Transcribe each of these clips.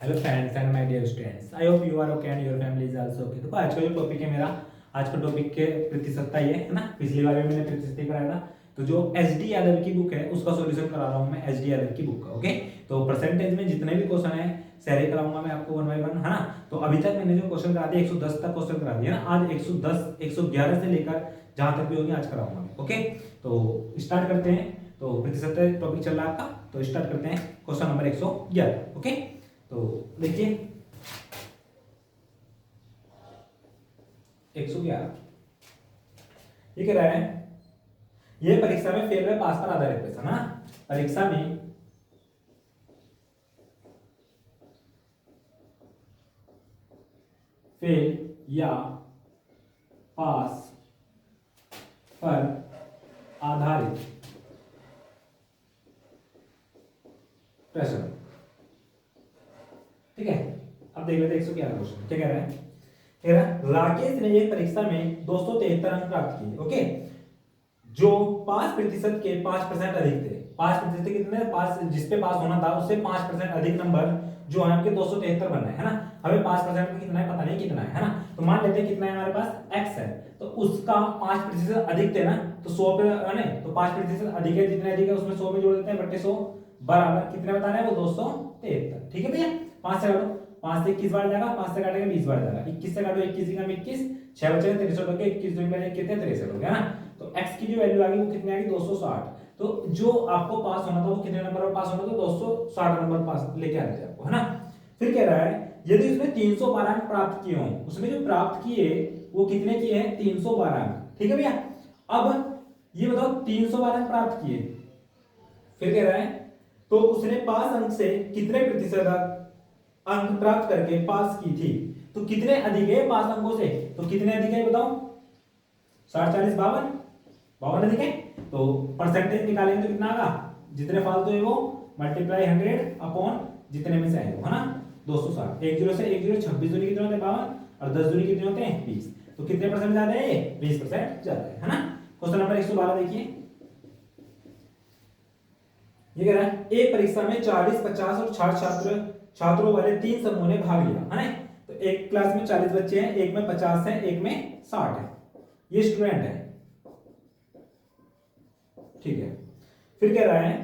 Hello friends and my dear students, I hope you are okay and your family is also okay. देखो आज का जो topic है मेरा, आज का टॉपिक के प्रतिशतता ये है ना। पिछली बार भी मैंने प्रतिशत कराया था, तो जो एच डी यादव की बुक है उसका सॉल्यूशन करा रहा हूँ मैं, एच डी यादव की बुक का। ओके, तो परसेंटेज में जितने भी क्वेश्चन है सारे कराऊंगा मैं आपको वन बाय वन, है ना। तो अभी तक मैंने जो क्वेश्चन करा दिया 110 तक क्वेश्चन करा दिया ना। आज 110 111 से लेकर जहां तक भी होगी आज कराऊंगा मैं। ओके, तो स्टार्ट करते हैं। तो प्रतिशत टॉपिक चल रहा है आपका, तो स्टार्ट करते हैं क्वेश्चन नंबर 111। ओके, तो देखिए 111 ये कह रहा है, ये परीक्षा में फेल व पास पर आधारित प्रश्न है ना। परीक्षा में फेल या पास पर आधारित प्रश्न। ठीक है, अब देख लेते हैं 111 क्वेश्चन क्या कह रहा है। कह रहा है राकेश ने एक परीक्षा में 273 अंक प्राप्त किए। ओके, जो 5% के 5% अधिक थे। 5% कितने, 5 जिसपे पास होना था उससे 5% अधिक नंबर जो है आपके 273 बनना है ना। हमें 5% में कितना है पता नहीं कितना है ना। तो मान लेते हैं कितना है हमारे पास x है, तो उसका 5% अधिक थे ना, तो 100 पे है ना, तो 5% अधिक है, जितने अधिक है उसमें 100 में जोड़ देते हैं, बट्टे 100 बराबर कितने बताना है वो 273। ठीक है भैया, 5 से काटो, 5 से 21 बार जाएगा, 5 से काटेगा 20 बार जाएगा, 21 से काटो 21 का 21, 6 बचेगा 63 हो गया, 21 2 में कितने 63 हो गया ना। तो x की जो वैल्यू आ गई वो कितनी आ गई 260। तो जो आपको पास होना था वो कितने नंबर पर पास होना था, 260 नंबर पास लेके आते थे आपको, है ना। फिर कह रहा है यदि उसने 312 अंक प्राप्त किए हों, उसने जो प्राप्त किए वो कितने किए हैं 312 अंक। ठीक है भैया, अब ये बताओ 312 अंक प्राप्त किए, फिर कह रहा है तो उसने 5 अंक से कितने प्रतिशत अंक प्राप्त करके पास की थी। तो कितने अधिक है 5 अंकों से, तो कितने अधिक है बताओ, 60 40 52 52 अधिक है। तो परसेंटेज निकालेंगे तो कितना आएगा, जितने फालतू है वो मल्टीप्लाई 100 अपॉन जितने में से आए है ना 260। 1 0 से 1 0 26 दूनी कितने होते हैं 52, और 10 दूनी कितने होते हैं 20। तो कितने परसेंट ज्यादा है, 20% ज्यादा है ना। क्वेश्चन नंबर 112 देखिए, ये कह रहा है एक परीक्षा में 40 50 और 60 छात्रों वाले 3 समूहों ने भाग लिया, है ना। तो एक क्लास में 40 बच्चे हैं, एक में 50 है, एक में 60 है, ये स्टूडेंट है। ठीक है, फिर कह रहा है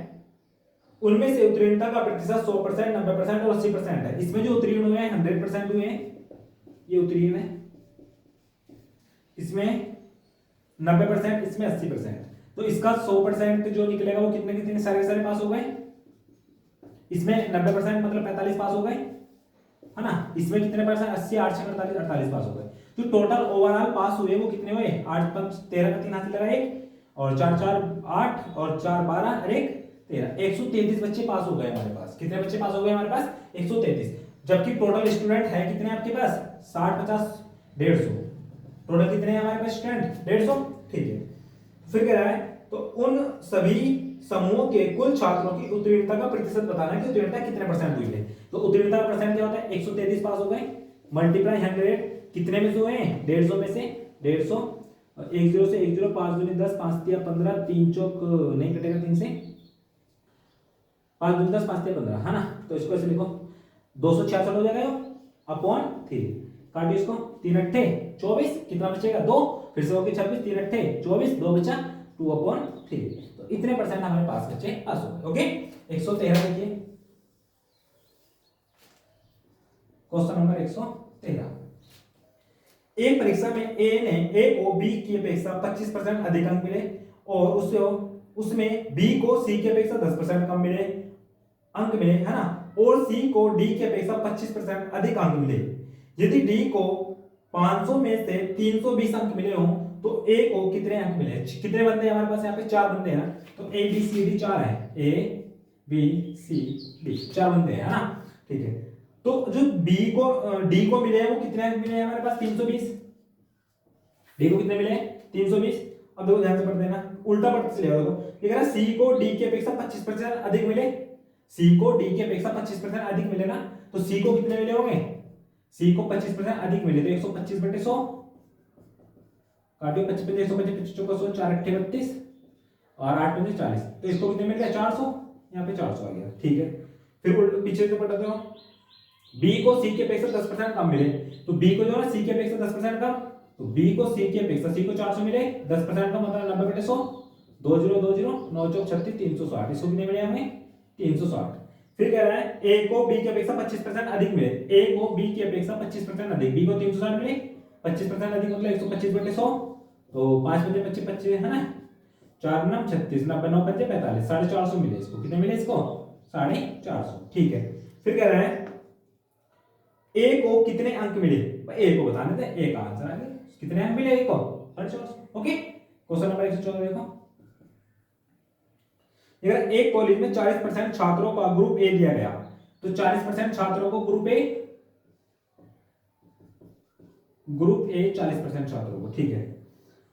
उनमें से उत्तीर्णता का प्रतिशत 100%, 90% और 80% है। इसमें जो उत्तीर्ण हुए हैं 100% हुए हैं, ये उत्तीर्ण है। इसमें 90%, इसमें 80%। तो इसका 100% जो निकलेगा वो कितने कितने सारे सारे पास हो गए। इसमें 90% मतलब 45 पास हो गए, है ना। इसमें कितने परसेंट 80 8 6 48 48 पास हो गए। तो टोटल ओवरऑल पास हुए वो कितने हुए 8 5 13 का 3 हाथ लगा 1, और 4 4 8 और 4 12 और 1 13, 133 बच्चे पास हो गए हमारे पास। कितने बच्चे पास हो गए हमारे पास 133, जबकि टोटल स्टूडेंट है कितने आपके पास 60 50 150। टोटल कितने हैं हमारे पास स्टूडेंट 150। ठीक है, फिर कह रहा है तो उन सभी समूहों के कुल छात्रों की उत्तीर्णता का प्रतिशत बताना है कि उत्तीर्णता कितने परसेंट हुई है। तो उत्तीर्णता का परसेंट क्या होता है 133 पास हो गए, मल्टीप्लाई 100 कितने में से हुए हैं 150 में से 150, 1 0 से 1 0 5 दूनी 10 5 तिया 15 3 चौक नहीं कटेगा 3 से, 5 दूनी 10 5 तिया 15, है ना। तो इसको ऐसे लिखो 266 हो जाएगा अपॉन 3, काटिए इसको 3 अट्ठे 24, कितना बचेगा 2, फिर से होके 26 3 अट्ठे 24, 2 बचा 2 अपॉन 3। तो इतने परसेंट हमारे पास बच्चे पास हो गए। ओके, 113 देखिए, क्वेश्चन नंबर 113। एक परीक्षा में ए को बी की अपेक्षा 25% अधिक अंक मिले, और उसमें बी को सी की अपेक्षा 10% कम मिले अंक मिले, है ना। और सी को डी की अपेक्षा 25% अधिक अंक मिले। यदि डी को 500 में से 320 अंक मिले हों तो ए को कितने अंक मिले। कितने बंदे हैं हमारे पास यहाँ पे 4 बंदे हैं ना, तो ए बी सी डी 4 है, ए बी सी डी 4 बंदे हैं, है ना। ठीक है, तो जो बी को डी को मिले हैं वो कितने अंक मिले हैं हमारे पास 320। डी को कितने मिले 320। अब देखो ध्यान से पढ़ देना, उल्टा पढ़ते चलेगा। देखो ये कह रहा है सी को डी की अपेक्षा 25% अधिक मिले, सी को डी की अपेक्षा 25% अधिक मिले ना, तो सी को कितने मिले होंगे, सी को 25% अधिक मिले तो 125 बटे 100, काटियो 25 बटे 125 25 चौका 100 4 अट्ठे 32 और 8 पंजे 40, तो इसको कितने मिल गया 400, यहाँ पे 400 आ गया। ठीक है, फिर पीछे से पढ़ते हो बी को सी के अपेक्षा 10% कम मिले, तो बी को जो है सी के अपेक्षा 10% कम, तो बी को सी के अपेक्षा, सी को 400 मिले, 10% कम मतलब 90/100, 2020 9 चौक 36 360, इसको कितने मिले हमें 360। फिर कह रहा है ए को बी की अपेक्षा 25% अधिक मिले, ए को बी की अपेक्षा 25% अधिक, बी को 360 मिले, 25% अधिक मतलब 125/100, तो 5 बजे 25 25 है ना, 4 9 36 90 9 5 45, 450 मिले इसको, कितने मिले इसको 450। ठीक है, फिर कह रहा है ए को कितने अंक मिले, ए को बताने थे, ए का आंसर आ गया, कितने अंक मिले ए को 450। ओके, क्वेश्चन नंबर 114 देखो, अगर एक कॉलेज में 40% छात्रों का ग्रुप ए दिया गया, तो 40% छात्रों को ग्रुप ए 40% छात्रों को, ठीक है,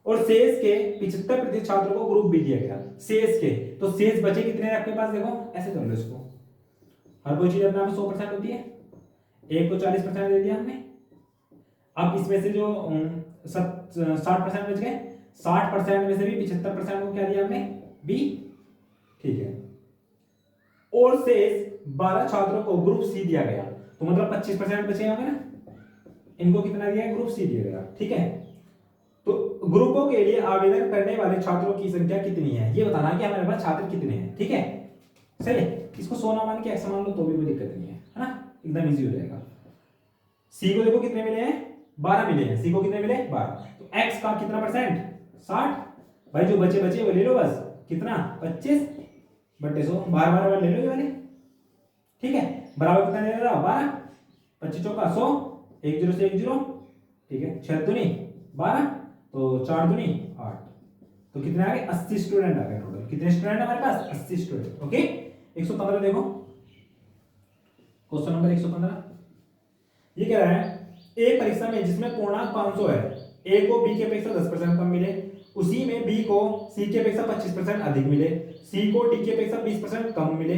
और शेष के 75% छात्रों को ग्रुप बी दिया गया, शेष के, तो शेष बचे कितने हैं आपके पास, देखो ऐसे कर लो इसको, हर कोई चीज अपने आप में 100% होती है, ए को 40% दे दिया हमने, अब इसमें से जो 60% बच गए, 60% में से भी 75% को क्या दिया हमने बी, ठीक है, और शेष 12 छात्रों को ग्रुप सी दिया गया, तो मतलब 25% बचे होंगे ना, इनको कितना दिया है ग्रुप सी दिया गया, ठीक है, तो ग्रुपों के लिए आवेदन करने वाले छात्रों की संख्या कितनी है ये बताना कि हमारे पास छात्र कितने हैं, ठीक है, सही है, इसको 100 ना मान के 100 मान लो तो भी कोई दिक्कत नहीं है ना, एकदम इजी हो जाएगा। सी को देखो कितने मिले हैं 12 मिले हैं, सी को कितने मिले 12, तो एक्स का कितना परसेंट 60, भाई जो बचे बचे वो ले लो बस, कितना 25/100, 12 ले लो ये वाले, ठीक है, बराबर कितना ले रहा 12, 25 चौका 100, 1 0 से 1 0, ठीक है, 6 दूनी 12, तो 4 दूनी 8, तो कितने आ गए 80 स्टूडेंट आ गए टोटल, कितने स्टूडेंट हमारे पास 80 स्टूडेंट। ओके, 115 देखो, क्वेश्चन नंबर 115, ये कह रहा है एक परीक्षा में जिसमें पूर्णांक 500 है, ए को बी की अपेक्षा 10% कम मिले, उसी में बी को सी की अपेक्षा 25% अधिक मिले, सी को डी की अपेक्षा 20% कम मिले,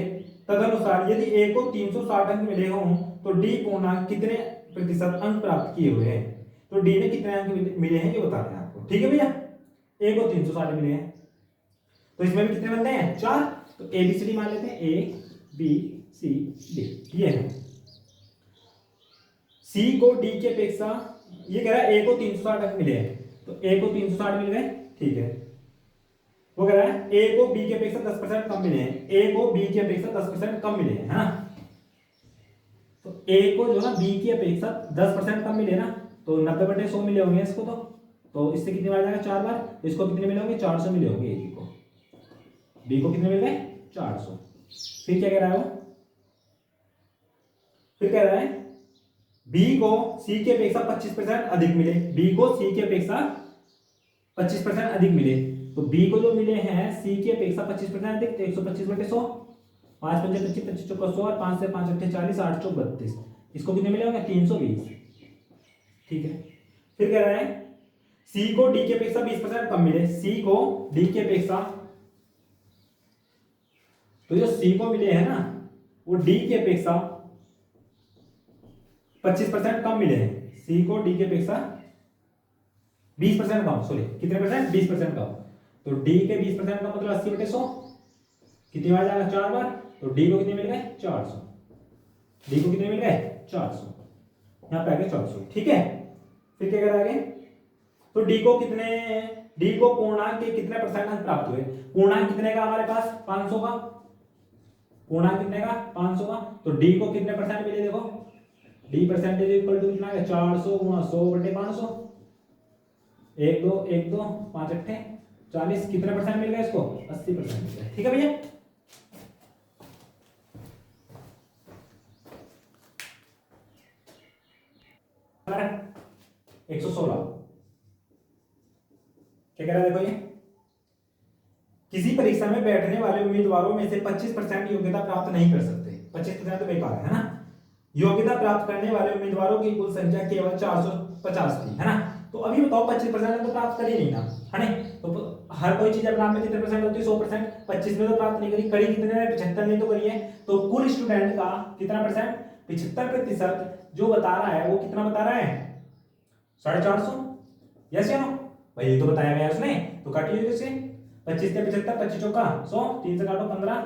तदनुसार यदि ए को 360 अंक मिले हों तो डी पूर्णांक कितने प्रतिशत अंक प्राप्त किए हुए हैं, तो डी ने कितने अंक मिले हैं ये बताना है आपको, ठीक है भैया, ए को 360 मिले हैं, तो इसमें भी कितने बनते हैं 4, तो ए बी सी डी मान लेते हैं, ए बी सी डी, ये है, सी को डी की अपेक्षा, ये कह रहा है ए को 360 अंक मिले हैं, तो ए को 360 मिल गए, ठीक है, वो कह रहा है ए को बी की अपेक्षा 10% कम मिले हैं, ए को बी की अपेक्षा 10% कम मिले हैं, है ना, तो ए को जो ना बी की अपेक्षा 10% कम मिले ना, तो 90/100 मिले होंगे इसको, तो इससे कितनी बार जाएगा 4 बार, तो इसको कितने मिले होंगे 400 मिले होंगे, ए को, बी को कितने मिल गए 400। फिर क्या कह रहा है वो, फिर कह रहा है बी को सी की अपेक्षा 25% अधिक मिले, बी को सी की अपेक्षा 25% अधिक मिले, तो बी को जो मिले हैं सी की अपेक्षा 25% अधिक, तो 125/100, 5 5 25 25 चौका 100 और 5 से 5 8 40 8 चौक 32, इसको कितने मिले होंगे 320, ठीक है। फिर कह रहा है सी को डी की अपेक्षा 20% कम मिले, सी को डी की अपेक्षा, तो जो सी को मिले हैं ना वो डी की अपेक्षा 25% कम मिले हैं, सी को डी की अपेक्षा 20% कम, सॉरी कितने परसेंट 20% कम, तो डी के 20% का मतलब 80/100, कितनी बार जाएगा 4 बार, तो डी को कितने मिल गए 400, डी को कितने मिल गए 400, यहां पे आ गए 400, ठीक है। फिर क्या कर आगे, तो डी को कितने, डी को पूर्णांक के कितने परसेंट अंक प्राप्त हुए, पूर्णांक कितने का हमारे पास 500 का, पूर्णांक कितने का 500 का, तो डी को कितने परसेंट मिले, देखो डी परसेंटेज इक्वल टू कितना है 400 गुणा 100/500, 1 2 1 2 5 8 40, कितने परसेंट मिल गए इसको 80% मिल गए, ठीक है भैया। नंबर 116 क्या कह रहा है, देखो ये किसी परीक्षा में बैठने वाले उम्मीदवारों में से 25% योग्यता प्राप्त नहीं कर सकते, 25% तो बेकार है ना, योग्यता प्राप्त करने वाले उम्मीदवारों की कुल संख्या केवल 450 थी, है ना, तो अभी बताओ 25% तो प्राप्त कर ही नहीं ना, है ना, तो हर कोई चीज अपने आप में कितने परसेंट होती है 100%, 25 में तो प्राप्त नहीं करी, करी कितने ने 75 में तो करी है, तो कुल स्टूडेंट का कितना परसेंट 75% जो बता रहा है वो कितना बता रहा है 450, यस या नो, भाई ये तो बताया गया उसने, तो काटिए इसे, 25 से 75 25 चौका 100, 3 से काटो 15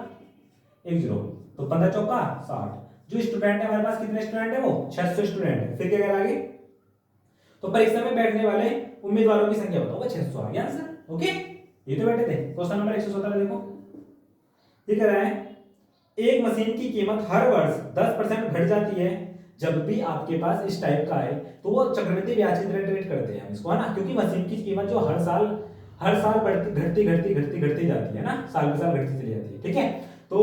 1 0, तो 15 चौका 60, जो स्टूडेंट है हमारे पास कितने स्टूडेंट है, वो 600 स्टूडेंट है। फिर क्या कह रहा आगे, तो परीक्षा में बैठने वाले उम्मीदवारों की संख्या बताओ, 600 आ गया आंसर। ओके, ये तो बैठे थे। क्वेश्चन नंबर 117 देखो, ये कह रहा है एक मशीन की कीमत हर वर्ष 10% घट जाती है। जब भी आपके पास इस टाइप का है तो वो चक्रवृद्धि ब्याज की तरह ट्रीट करते हैं हम इसको, है ना, क्योंकि मशीन की कीमत जो हर साल बढ़ती घटती जाती है ना, साल के साल घटती चली जाती है। ठीक है, तो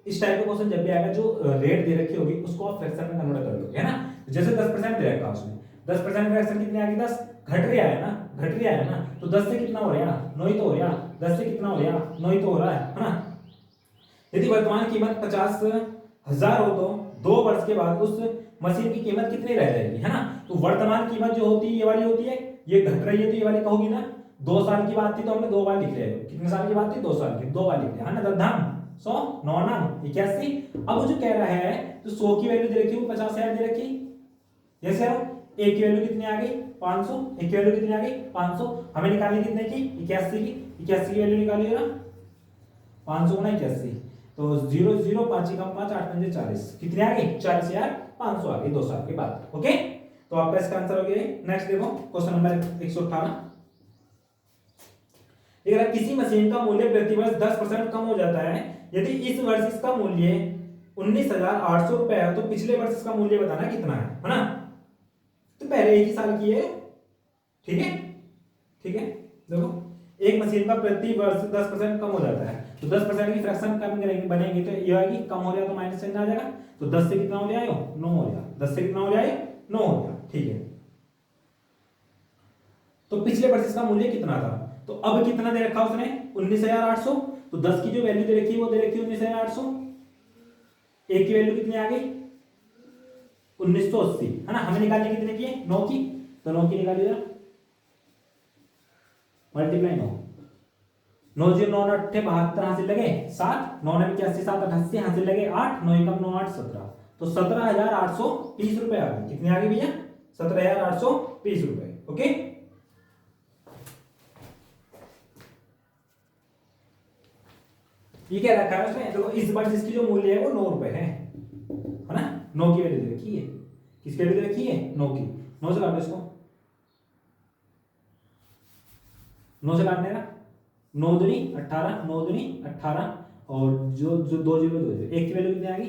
इस टाइप का क्वेश्चन जब भी आएगा, जो रेट दे रखी होगी उसको आप फ्रैक्शन में कन्वर्ट कर लोगे, है ना। जैसे 10% दे रखा उसने, 10% फ्रैक्शन कितनी आ गई, 10 घट रहा है ना, तो 10 से कितना हो रहा, 9 ही तो हो रहा, 10 से कितना हो रहा, 9 ही तो हो रहा है ना। यदि वर्तमान कीमत 50,000 हो तो 2 वर्ष के बाद उस मशीन की कीमत कितनी रह जाएगी, है ना। तो वर्तमान कीमत जो होती है ये वाली होती है, ये घट रही है तो ये वाली कहोगी ना। 2 साल की बात थी तो हमने 2 बार लिख लिया, कितने साल की बात थी, 2 साल की, 2 बार लिख लिया, है ना। दधाम 100 9 नाम 81। अब जो कह रहा है तो 100 की वैल्यू दे रखी, वो 50,000 दे रखी, जैसे एक की वैल्यू कितनी आ गई, 500, एक की वैल्यू कितनी आ गई, 500। हमें निकालनी कितने की, 81 की, 81 की वैल्यू निकालिए ना, 500 गुना 81, तो 0 0 5 कम 5 8 5 40, कितनी आ गई, 40,500 आ गई 2 साल के बाद। ओके, तो आपका इसका आंसर हो गया। नेक्स्ट देखो क्वेश्चन नंबर 118, अगर किसी मशीन का मूल्य प्रति वर्ष 10% कम हो जाता है, यदि इस वर्ष इसका मूल्य 19,800 रुपए है तो पिछले वर्ष इसका मूल्य बताना कितना है ना। तो पहले एक ही साल की है, ठीक है, ठीक है। देखो एक मशीन का प्रति वर्ष 10% कम हो जाता है, तो 10% की फ्रैक्शन कम करेंगे बनेगी तो ये आएगी, कम हो गया तो माइनस चिन्ह आ जाएगा, तो 10 से कितना हो जाएगा, 9 हो जाएगा, 10 से कितना हो जाएगा, 9 हो जाएगा। ठीक है, तो पिछले वर्ष इसका मूल्य कितना था, तो अब कितना दे रखा उसने, 19,800, तो 10 की जो वैल्यू दे रखी है वो दे रखी है 19,800, एक की वैल्यू कितनी आ गई, 1980, है ना। हमें निकालने कितने की है, 9 की, तो 9 की निकालिए जरा, मल्टीप्लाई 9, 9 0 9 8 72 हासिल लगे 7, 9 9 81 7 88 हासिल लगे 8, 9 1 9 8 17, तो 17,820 रुपए आ गए। कितने आ गए भैया, 17,820 रुपए। ओके, ये क्या रखा है उसने, देखो इस बार जिसकी जो मूल्य है वो 9 रुपए है ना, 9 की वैल्यू दे रखी है, किसकी वैल्यू दे रखी है, 9 की, 9 से काटो इसको, 9 से काटने का, 9 दूनी 18, 9 दूनी 18, और जो जो 2 जीरो 2 जीरो, एक की वैल्यू कितनी आ गई,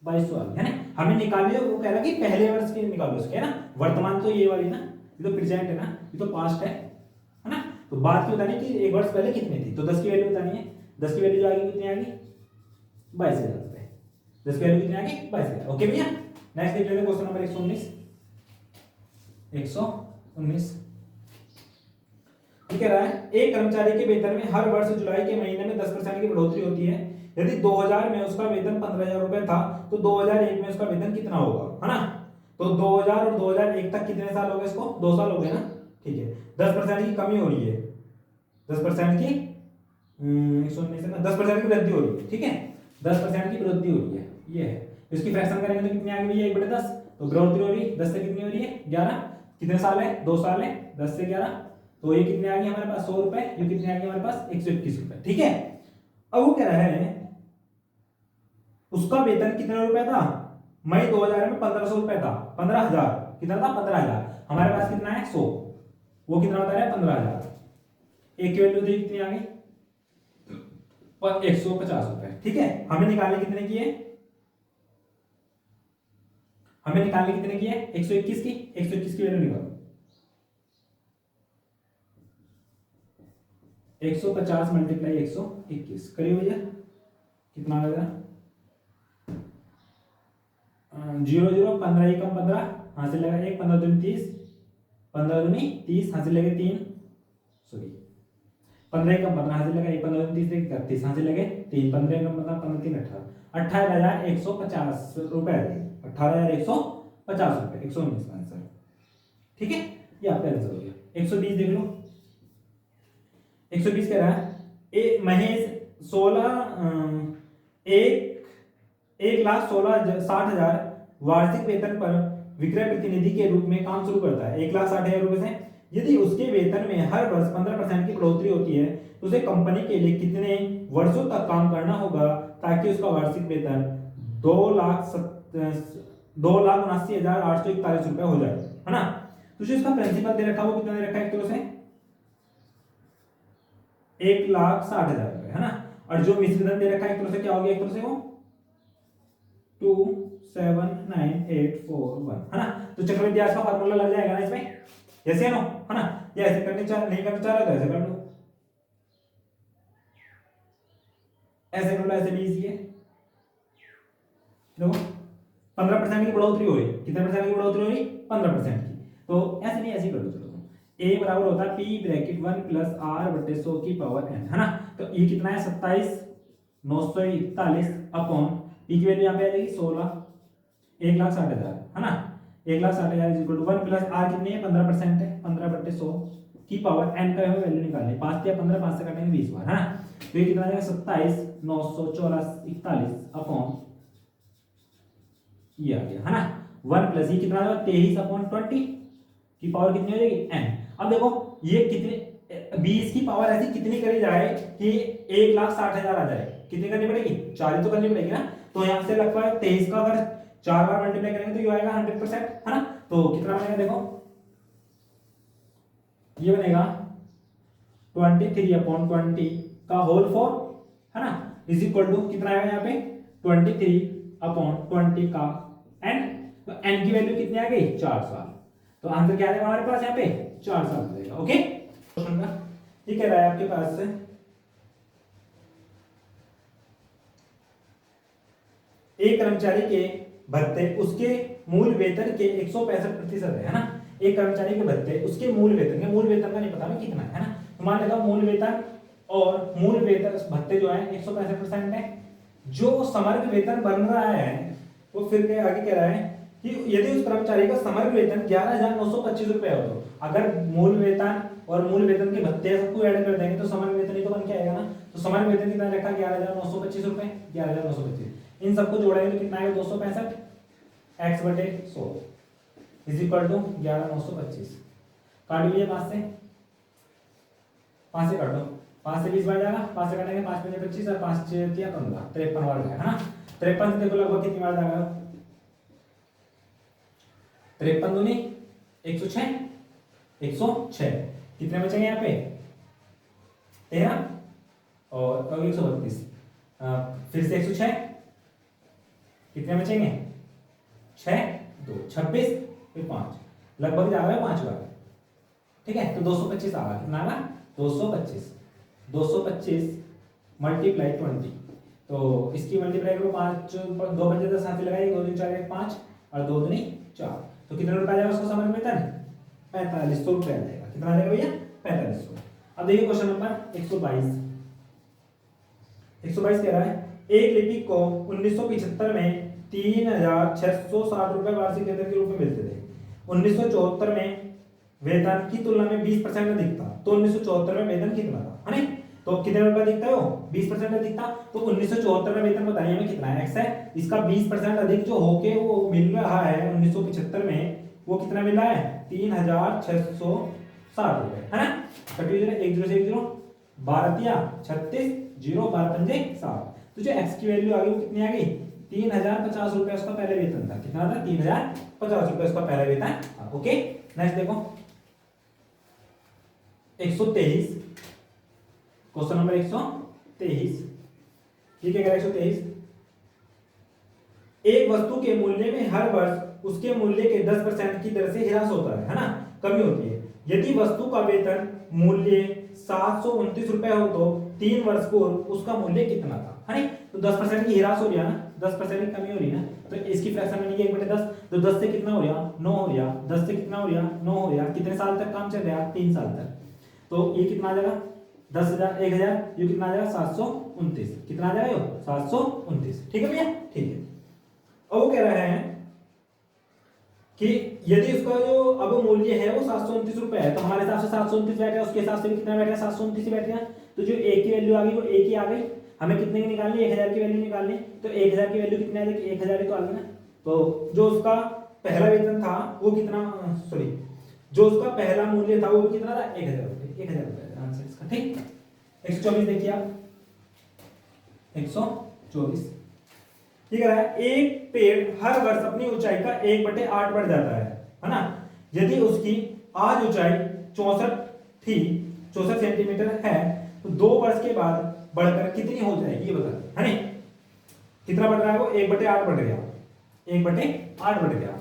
2200 आ गई, है ना। हमें निकालिए, वो कह रहा है कि पहले वर्ष की निकालो उसके, है ना। वर्तमान तो ये वाली ना, ये तो प्रेजेंट है ना, ये तो पास्ट है ना। तो बात की बतानी कि एक वर्ष पहले कितनी थी, तो 10 की वैल्यू बतानी है, 10 की वैल्यू जो आ गई कितनी आ गई, 22,000 रुपए, 10 की वैल्यू कितनी आ गई, 22,000। ओके भैया, नेक्स्ट देख लेते हैं क्वेश्चन नंबर 119, 119 कह रहा है एक कर्मचारी के वेतन में हर वर्ष जुलाई के महीने में 10% की बढ़ोतरी होती है। यदि 2000 में उसका वेतन 15,000 रुपए था तो 2001 में उसका वेतन कितना होगा, है ना। तो 2000 और 2001 तक कितने साल हो गए इसको, 2 साल हो गए ना। ठीक है, 10% की कमी हो रही है, 10% की 10% की वृद्धि हो रही है, ठीक है, 10% की वृद्धि हो रही है, ये है। इसकी फ्रैक्शन करेंगे तो कितनी आ गई, 1/10, तो बढ़ोतरी हो रही है, 10 से कितनी हो रही है, 11, कितने साल है, 2 साल है, 10 से 11, तो ये कितने आ गए हमारे पास 100 रुपए, ये कितने आ गए हमारे पास 121 रुपए। ठीक है, अब वो कह रहा है उसका वेतन कितने रुपए था, मई 2000 में 1500 रुपए था, 15,000 कितना था, 15,000, हमारे पास कितना है 100, वो कितना बता रहा है 15,000, एक की वैल्यू दी कितनी आ गई 150 रुपए। ठीक है, हमें निकालने कितने की है, हमें निकालने कितने की है 121 की, 121 की वैल्यू निकालो, 150 मल्टीप्लाई 121 करिए भैया, कितना आ गया, 0 0 15 ही कम 15 हासिल लगा 1, 15 दूनी 30, 15 दूनी 30 हासिल लगे 3, सॉरी 15 ही कम 15 हासिल लगा 1, 15 दूनी 30 31 हासिल लगे 3, 15 कम 15 15 3 18, 18,150 रुपए, 18,150 रुपए, 119 का आंसर। ठीक है, ये आपका आंसर हो गया। 120 देख लो, 120 कह रहा है महेश 1,16,60,000 वार्षिक वेतन पर विक्रय प्रतिनिधि के रूप में काम शुरू करता है 1,60,000 रुपए से। यदि उसके वेतन में हर वर्ष 15% की बढ़ोतरी होती है तो उसे कंपनी के लिए कितने वर्षों तक काम करना होगा ताकि उसका वार्षिक वेतन 2,79,841 रुपए हो जाए, है ना। तो जो इसका प्रिंसिपल दे रखा है वो कितना दे रखा है एक तरह से 1,60,000 रुपए, है ना। और जो मिश्र धन दे रखा है एक तरह से क्या हो गया एक तरह से वो 2,79,841, है ना। तो चक्रवृद्धि ब्याज का फार्मूला लग जाएगा ना इसमें, ऐसे नो, है ना। या ऐसे करने चाह नहीं करना चाह रहे तो ऐसे कर लो, ऐसे कर लो, ऐसे भी इजी है। देखो 15% की बढ़ोतरी हो रही, कितने परसेंट की बढ़ोतरी हो रही 15% की, तो ऐसे नहीं ऐसे ही कर लो। चलो a बराबर होता है p ब्रैकेट 1 प्लस r बटे 100 की पावर n, है ना। तो ये कितना है 27,941 अपॉन p की वैल्यू यहाँ पे आ जाएगी 16, 1,60,000, है ना। 1,60,000 is equal to 1 plus r कितनी है 15% है, 15 बटे 100 की पावर n का हमें वैल्यू निकालनी है, 5 या 15, 5 से काटेंगे 20 बार, है ना। तो ये कितना आ जाएगा 27,941 अपॉन ये आ गया, है ना। 1 प्लस ये कितना आ जाएगा 23 अपॉन 20 की पावर कितनी हो जाएगी n। अब देखो ये कितने 20 की पावर ऐसी कितनी करी जाए कि 1,60,000 आ जाए, कितनी करनी पड़ेगी 40 तो करनी पड़ेगी ना। तो यहां से लगता है 23 का अगर 4 बार मल्टीप्लाई करेंगे तो ये आएगा 100%, है ना। तो कितना बनेगा देखो ये बनेगा 23 अपॉन 20 का होल 4, है ना, इज इक्वल टू कितना आएगा यहाँ पे 23 अपॉन 20 का n। तो n की वैल्यू कितनी आ गई 4 साल। तो आंसर क्या आएगा हमारे पास यहाँ पे 4 साल मिलेगा। ओके, क्वेश्चन का ये कह रहा है आपके पास से एक कर्मचारी के भत्ते उसके मूल वेतन के 165% है ना। एक कर्मचारी के भत्ते उसके मूल वेतन का नहीं पता हमें कितना है ना। तो मान लेगा मूल वेतन और मूल वेतन भत्ते जो है 165% है। जो समग्र वेतन बन रहा है वो फिर के आगे कह रहा है कि यदि उस कर्मचारी का समग्र वेतन 11,925 रुपए हो, तो अगर मूल वेतन और मूल वेतन के भत्ते सबको ऐड कर देंगे तो समग्र वेतन ही तो बन के आएगा ना। तो समग्र वेतन कितना रखा 11,925 रुपए, 11,925 इन सबको जोड़ेंगे तो कितना आएगा 265 x बटे 100 इज इक्वल टू 11,925। काट लीजिए 5 से काट दो, 5 से 20 बार जाएगा, 5 से काटेंगे 5 5 25 और 5 6 15 53 बार जाएगा, है ना। 53 से देखो लगभग कितनी बार जाएगा 53 दूनी 106, 106 कितने बचेंगे यहाँ पे 13 और 132, फिर से 106 कितने बचेंगे 6 2 26 फिर 5 लगभग जाएगा 5 बार, ठीक है। तो 225 आएगा, कितना आएगा 225 मल्टीप्लाई 20। तो इसकी मल्टीप्लाई करो 5 2 बजे 10 साथ लगाइए 2 दिन 4 5 और 2 दूनी 4, तो कितना रुपया जाएगा उसको समझ में आता है 4500 रुपया जाएगा। कितना आ जाएगा भैया 4500। अब देखिए क्वेश्चन नंबर 122 कह रहा है एक लिपिक को 1975 में 3,660 रुपए वार्षिक वेतन के रूप में मिलते थे। 1974 में वेतन की तुलना में 20% अधिक था, तो 1974 में वेतन कितना था, है ना। तो कितने रुपए दिखता है वो 20% अधिक था। तो 1974 में वेतन बताइए हमें कितना है x है, इसका 20% अधिक जो होके वो मिल रहा है 1975 में वो कितना मिल रहा है 3,660 रुपए, है ना। कटिए 1 0 से 1 0 12 36 0 12 पंजे 7। तो जो x की वैल्यू आ गई वो कितनी आ गई 3,050 रुपए उसका पहले वेतन था। कितना था 3,050 रुपए उसका पहले वेतन था। ओके, नेक्स्ट देखो 123 क्वेश्चन नंबर 123 ठीक है 123 एक वस्तु के मूल्य में हर वर्ष उसके मूल्य के 10% की दर से ह्रास होता है ना, कमी होती है। यदि वस्तु का वेतन मूल्य 729 रुपए हो तो 3 वर्ष पूर्व उसका मूल्य कितना था, है ना। तो 10% की ह्रास हो रही है ना, 10% की कमी हो रही है ना, तो इसकी फ्रैक्शन बनेगी 1/10। तो 10 से कितना हो रहा 9 हो रहा, 10 से कितना हो रहा 9 हो रहा। कितने साल तक काम चल रहा है 3 साल तक। तो ये कितना आ जाएगा 10,000 1,000 ये कितना आ जाएगा 729। कितना आ जाएगा 729, ठीक है भैया, ठीक है। अब वो कह रहे हैं कि यदि उसका जो अब मूल्य है वो 729 रुपए है, तो हमारे हिसाब से 729 बैठ रहा है, उसके हिसाब से भी कितना बैठ रहा है 729 ही बैठ रहा है। तो जो एक की वैल्यू आ गई वो एक ही आ गई। हमें कितने की निकालनी 1,000 की वैल्यू निकालनी। तो 1,000 की वैल्यू कितनी आ जाएगी 1,000 ही तो आ गई ना। तो जो उसका पहला वेतन था वो कितना सॉरी जो उसका पहला मूल्य था वो भी कितना था 1,000 रुपए, 1,000 रुपए आंसर इसका, ठीक। 124 देखिए आप 124 ये कह रहा है एक पेड़ हर वर्ष अपनी ऊंचाई का 1/8 बढ़ जाता है ना। यदि उसकी आज ऊंचाई 64 सेंटीमीटर है तो 2 वर्ष के बाद बढ़कर कितनी हो जाएगी ये बता, है नहीं। कितना बढ़ रहा है वो 1/8 बढ़ गया, 1/8 बढ़ गया।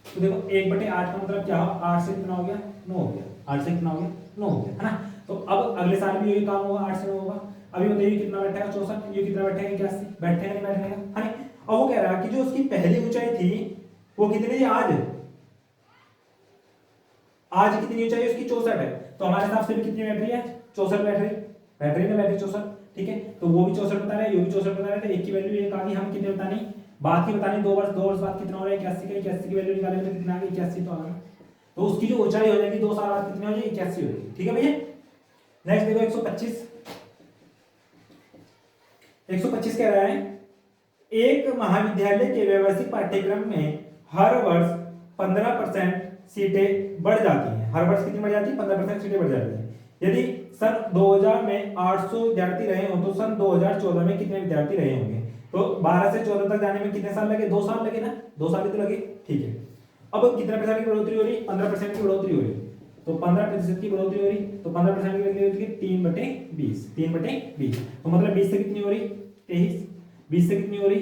तो देखो 1/8 का मतलब क्या हो, 8 से कितना हो गया 9 हो गया, 8 से कितना हो गया 9 हो गया, है ना। तो अब अगले साल भी यही काम होगा, 8 से 9 होगा। अभी बताइए कितना बैठेगा 64, ये कितना बैठेगा 81, बैठेगा नहीं बैठेगा, है नहीं। अब वो कह रहा है कि जो उसकी पहली ऊंचाई थी वो कितनी थी आज, आज कितनी ऊंचाई उसकी 64 है, तो हमारे हिसाब से भी कितनी बैठ रही है 64 बैठ रही, बैठ रही ना, बैठ रही 64, ठीक है। तो वो भी 64 बता रहा है, ये भी 64 बता रहा है, तो एक की वैल्यू एक आ गई। हम कितने बतानी, बाद की बतानी, 2 वर्ष बाद कितना हो रहा है 81 का, 81 की वैल्यू निकालेंगे तो कितना आ गई 81 तो आ गया। तो उसकी जो ऊंचाई हो जाएगी 2 साल बाद कितनी हो जाएगी 81 हो जाएगी, ठीक है भैया। नेक्स्ट देखो 125 कह रहा है एक महाविद्यालय के व्यवसायिक पाठ्यक्रम में हर वर्ष 15% सीटें बढ़ जाती हैं। हर वर्ष कितनी बढ़ जाती है 15% सीटें बढ़ जाती हैं। यदि सन 2000 में 800 विद्यार्थी रहे हो तो सन 2014 में कितने विद्यार्थी रहे होंगे। तो 12 से 14 तक जाने में कितने साल लगे, 2 साल लगे ना, 2 साल तो लगे, ठीक है। अब कितने % की बढ़ोतरी हो रही, 15% की बढ़ोतरी हो रही, तो 15% की बढ़ोतरी हो रही, तो 15% की बढ़ोतरी होती है 3/20, 3/20, तो मतलब 20 से कितनी हो रही 23, 20 से कितनी हो रही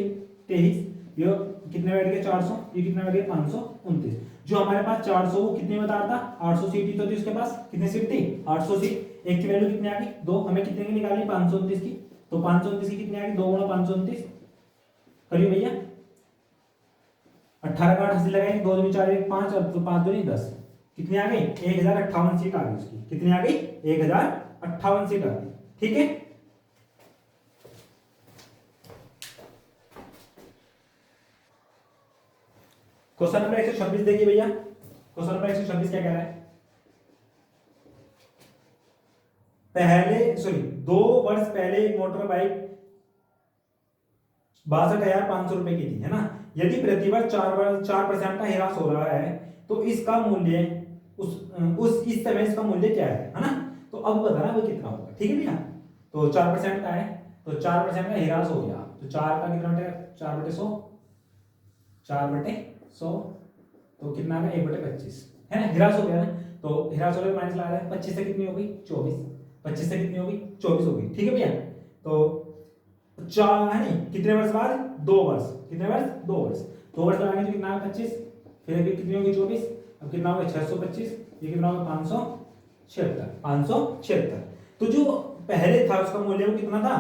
23, ये कितने बैठ गए 400, ये कितना बैठ गया 529। जो हमारे पास 400 वो कितने बता रहा था, 800 सीट ही तो थी उसके पास, कितनी सीट थी 800 सीट, एक की वैल्यू कितनी आ गई 2, हमें कितने की निकालनी 529 की, तो 529 की कितनी आ गई 2 गुणा 529 करिए भैया, 18 का 8 लगाएंगे, 2 दूनी 4 1 5 और 5 दूनी 10, कितनी आ गई 1058 सीट आ गई उसकी, कितनी आ गई 1058 सीट आ गई, ठीक है। क्वेश्चन नंबर 126 देखिए भैया, क्वेश्चन नंबर 126 क्या कह रहा है, पहले सॉरी 2 वर्ष पहले एक मोटर बाइक 62,500 रुपए की थी, है ना। यदि प्रतिवर्ष 4% का ह्रास हो रहा है तो इसका मूल्य उस इस समय इसका मूल्य क्या है ना। तो अब बताना वो कितना होगा, ठीक है भैया। तो 4% का है तो 4% का ह्रास हो गया, तो 4 का कितना बटेगा 4/100, 4/100 तो कितना आ गया 1/25, है ना, ह्रास हो गया ना। तो ह्रास हो गया माइनस लगा रहा है, 25 से कितनी हो गई 24, 25 से कितनी हो गई 24 हो गई, ठीक है भैया। तो 4 है नहीं, कितने वर्ष बाद 2 वर्ष, कितने वर्ष 2 वर्ष, 2 वर्ष लगाएंगे तो कितना 25, फिर अभी कितनी होगी 24, अब कितना होगा 625, ये कितना होगा 576। तो जो पहले था उसका मूल्य वो कितना था,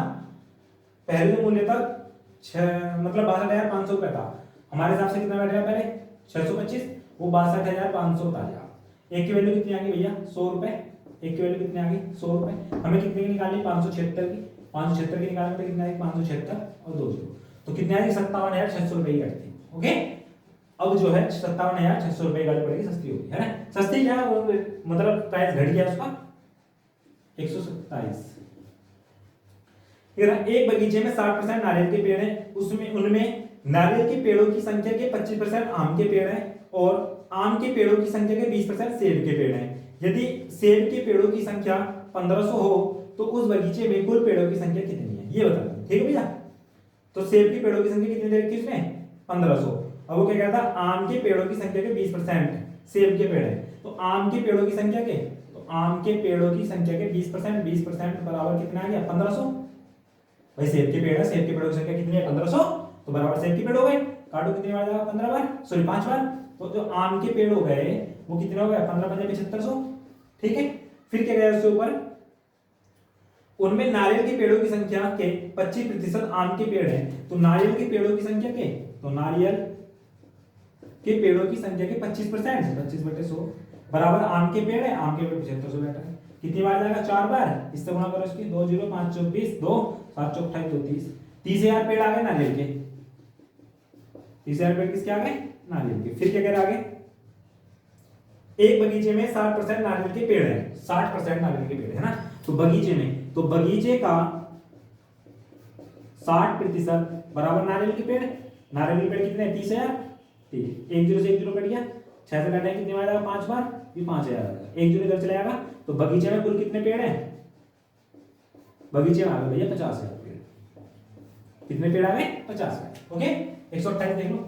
पहले जो मूल्य था मतलब 62,500 रुपए था, हमारे हिसाब से कितना बैठ गया पहले 625, वो 62,500 बता दिया। एक की वैल्यू कितनी आ गई भैया 100 रुपए, एक की वैल्यू कितनी आ गई 100 रुपए, हमें कितने की निकालनी 576 की, 576 की निकालने पे कितना आएगी 576 और 2 जीरो, तो कितने आएगी 57,600 रुपए की आएगी, ओके। अब जो है 57,600 रुपए गाड़ी पड़ेगी, सस्ती होगी, है ना। सस्ती क्या मतलब प्राइस घट गया उसका 127। एक बगीचे में 60% नारियल के पेड़ हैं, उसमें उनमें नारियल के पेड़ों की संख्या के 25% आम के पेड़ हैं और आम के पेड़ों की संख्या के 20% सेब के पेड़ हैं। यदि सेब के पेड़ों की संख्या 1500 हो तो उस बगीचे में कुल पेड़ों की संख्या कितनी है ये बता दो, ठीक है भैया। तो सेब की पेड़ों की संख्या कितनी दे रखी है इसमें 1500, अब वो क्या कहता है आम के पेड़ों की संख्या के 20% सेब के पेड़ है, तो आम के पेड़ों की संख्या के, तो आम के पेड़ों की संख्या के 20%, 20% बराबर कितना आ गया 1500। भाई सेब के पेड़ है, सेब के पेड़ों की संख्या कितनी है 1500, तो बराबर सेब के पेड़ हो गए, काटो कितनी बार जाएगा 15 बार, सॉरी 5 बार, तो जो आम के पेड़ हो गए वो कितने हो गए 15×5=7500, ठीक है। फिर क्या गया उसके ऊपर, उनमें नारियल के पेड़ों की संख्या के 25% आम के पेड़ हैं, तो नारियल के पेड़ों की संख्या के, तो नारियल के पेड़ों की संख्या के 25%, 25/100 बराबर आम के पेड़ है, आम के पेड़ 7500 बैठा है, कितनी बार जाएगा 4 बार, इससे गुणा करो इसकी 2 0 5 24 2 7 चौक 28 2 30, 30,000 पेड़ आ गए नारियल के, 30,000 पेड़ किसके आ गए नारियल के। फिर क्या कह रहा आगे, एक बगीचे में 60% नारियल के पेड़ है, 60% नारियल के पेड़ है ना, तो बगीचे में, तो बगीचे का 60% बराबर नारियल के पेड़, नारियल के पेड़ कितने 30,000, ठीक है, 1 0 से 1 0 कट गया, 6 से काटेंगे कितनी बार आएगा 5 बार, ये 5,000 आएगा, 1 0 इधर चला जाएगा, तो बगीचे में कुल कितने पेड़ हैं, बगीचे में आ गए भैया 50,000 पेड़, कितने पेड़ आ गए? 50 पेड़। ओके 128 देख लो।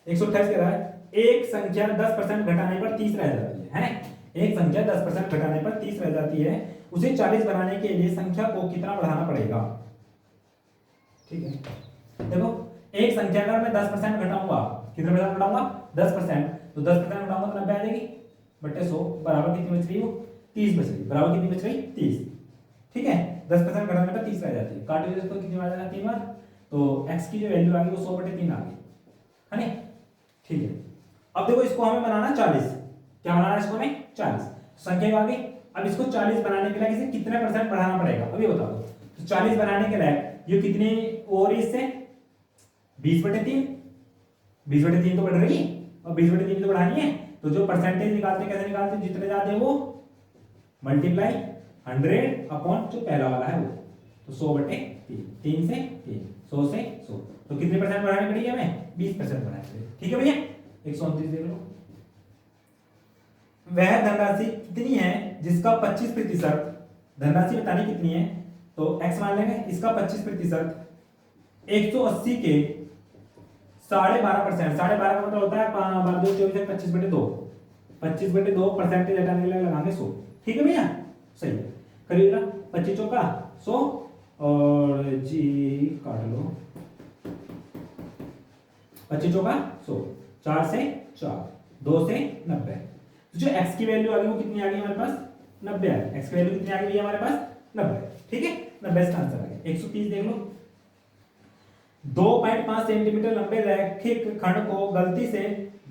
128 कह रहा है एक संख्या 10% घटाने पर 30 रह जाती है ना? एक संख्या 10% घटाने पर 30 रह जाती है, उसे 40 बनाने के लिए संख्या को कितना बढ़ाना पड़ेगा? ठीक है देखो, एक संख्या का मैं 10% घटाऊंगा, कितने परसेंट घटाऊंगा? 10%। तो 10% घटाऊंगा तो 90 आ जाएगी बटे 100 बराबर कितनी बच रही हो? 30 बच रही। बराबर कितनी बच रही? 30। ठीक है 10% घटाने पर 30 रह जाती है। काट दीजिए इसको, कितनी बार जाएगा? 3 बार। तो x की जो वैल्यू आ गई वो 100 बटे 3 आ गई है ना? ठीक है अब देखो इसको हमें बनाना 40। क्या बनाना है इसको हमें? 40। संख्या आ गई। अब इसको 40 बनाने के लिए इसे कितने परसेंट बढ़ाना पड़ेगा अभी बता दो। तो 40 बनाने के लिए ये कितने और इससे 20 बटे 3, 20 बटे 3 तो बढ़ रही है और 20 बटे 3 तो बढ़ानी है। तो जो परसेंटेज निकालते कैसे निकालते? जितने जाते हैं वो मल्टीप्लाई 100 अपॉन जो पहला वाला है वो, तो 100 बटे 3, 3 से 3, 100 से 100। तो कितने परसेंट बढ़ानी पड़ेगी हमें? 20% बढ़ानी पड़ेगी। ठीक है भैया 129 देख लो। वह धनराशि कितनी है जिसका 25%, धनराशि बतानी कितनी है तो x मान लेंगे, इसका 25% 180 के 12.5%। 12.5 का मतलब होता है 12 25 बटे 2, 25 बटे 2 परसेंटेज हटाने के लिए लगाएंगे 100। ठीक है भैया सही है। करिएगा 25 चौका 100 और जी काट लो, 25 चौका 100, 4 से 4, 2 से 90। तो जो x की वैल्यू आ गई वो कितनी आ गई हमारे पास? 90 आ गई। x की वैल्यू कितनी आ गई हमारे पास? 90। ठीक है 90 इसका आंसर आ गया। 130 देख लो। 2.5 सेंटीमीटर लंबे रैखिक खंड को गलती से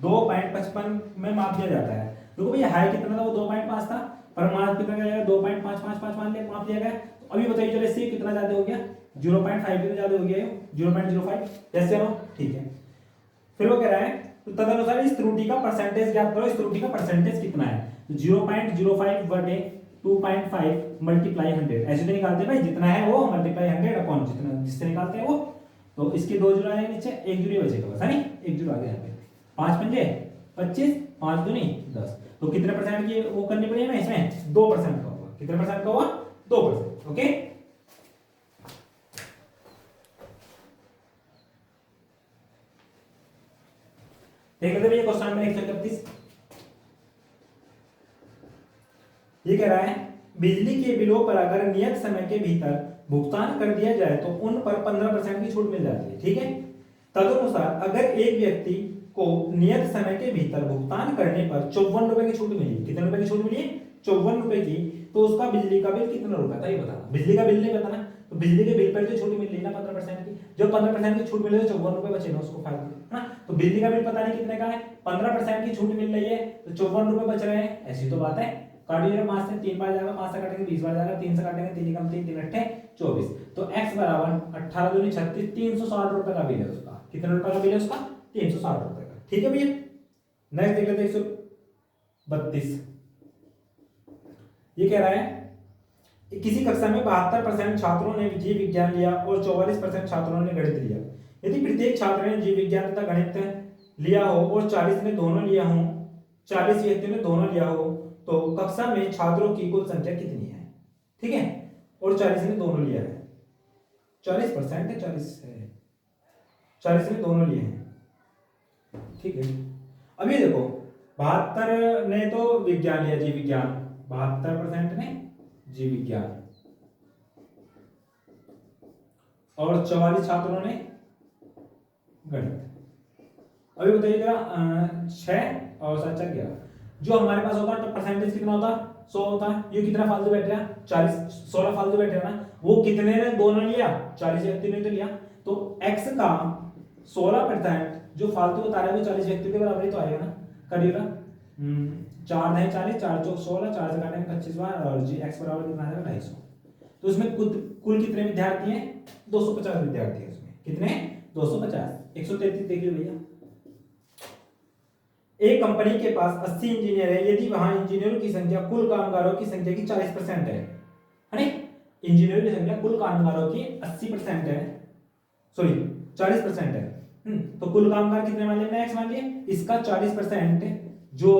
2.55 में माप दिया जाता है। देखो भैया हाई कितना था? वो 2.5 था, पर माप कितना गया? 2.555 मान लिया, माप दिया गया। तो अभी बताइए चलो इससे कितना ज्यादा हो गया? 0.5 कितना ज्यादा हो गया? 0.05। जैसे नो ठीक है। फिर वो कह रहा है तो तदनुसार इस त्रुटि का परसेंटेज ज्ञात करो। इस त्रुटि का परसेंटेज कितना है? 0.05 बटे 2.5 मल्टीप्लाई 100। ऐसे तो निकालते हैं भाई, जितना है वो मल्टीप्लाई 100 अपॉन जितना जिससे निकालते हैं वो। तो इसके 2 जीरो आएंगे नीचे, 1 जीरो बचेगा बस है ना? 1 जीरो आ गया यहाँ पे। 5 पंजे 25, 5 दूनी 10। तो कितने परसेंट की वो करनी पड़ेगी ना इसमें? 2% का होगा। कितने परसेंट का हुआ? 2%। ओके देख लेते भैया क्वेश्चन नंबर 131। ये कह रहा है बिजली के बिलों पर अगर नियत समय के भीतर भुगतान कर दिया जाए तो उन पर 15% की छूट मिल जाती है। ठीक है तदनुसार अगर एक व्यक्ति को नियत समय के भीतर भुगतान करने पर 54 रुपए की छूट मिली, कितने रुपए की छूट मिली? 54 रुपए की। तो उसका बिजली का बिल कितना रुपए था ये बताना। बिजली का बिल नहीं बताना, तो बिजली के बिल पर जो छूट मिल रही है ना 15% की, जो 15% की छूट मिल रही है 54 रुपए बचे ना उसको फायदा है ना। तो बिजली का बिल पता नहीं कितने का है, 15% की छूट मिल रही है तो 54 रुपए बच रहे हैं। ऐसी तो बात है। काटिए 5 से 3 बार जाएगा, 5 से काटेंगे 20 बार जाएगा, 3 से काटेंगे 3 कम 3 3 अट्ठे 24। तो x बराबर 18 दूनी 36, 360 रुपए का बिल है उसका। कितने रुपए का बिल है उसका? 360 रुपए का। ठीक है भैया नेक्स्ट देख लेते हैं 132। ये कह रहा है किसी कक्षा में 72% छात्रों ने जीव विज्ञान लिया और 44% छात्रों ने गणित लिया। यदि प्रत्येक छात्र ने जीव विज्ञान तथा गणित लिया हो और 40 ने दोनों लिया हो, 40 व्यक्तियों ने दोनों लिया हो, तो कक्षा में छात्रों की कुल संख्या कितनी है? ठीक है और 40 ने दोनों लिया है, 40% है, 40 ने दोनों लिए हैं। ठीक है अब ये देखो 72 ने तो विज्ञान लिया, जीव विज्ञान, 72% ने जीव विज्ञान और 44 छात्रों ने गणित। अभी बताइए जरा 6 और 7 11 जो हमारे पास होता है तो परसेंटेज कितना होता? 100 होता है। ये कितना फालतू बैठ रहा? 40 16 फालतू बैठ रहा ना। वो कितने ने दोनों लिया? 40 व्यक्ति ने तो लिया। तो x का 16% जो फालतू बता रहा है वो 40 व्यक्ति के बराबर ही तो आएगा ना। करिएगा 4 नहीं 40, 4 चौक 16, 4 से काटेंगे 25 बार और जी x बराबर कितना आ जाएगा? 250। तो उसमें कुल कितने विद्यार्थी हैं? 250 विद्यार्थी हैं उसमें। कितने? 250। 133 देख लो भैया। एक कंपनी के पास 80 इंजीनियर है। यदि वहां इंजीनियरों की संख्या कुल कामगारों की संख्या की 40% है ना? इंजीनियरों की संख्या कुल कामगारों की 80% है, सॉरी 40% है। तो कुल कामगार कितने मान लिए? x मान लिए। इसका 40% जो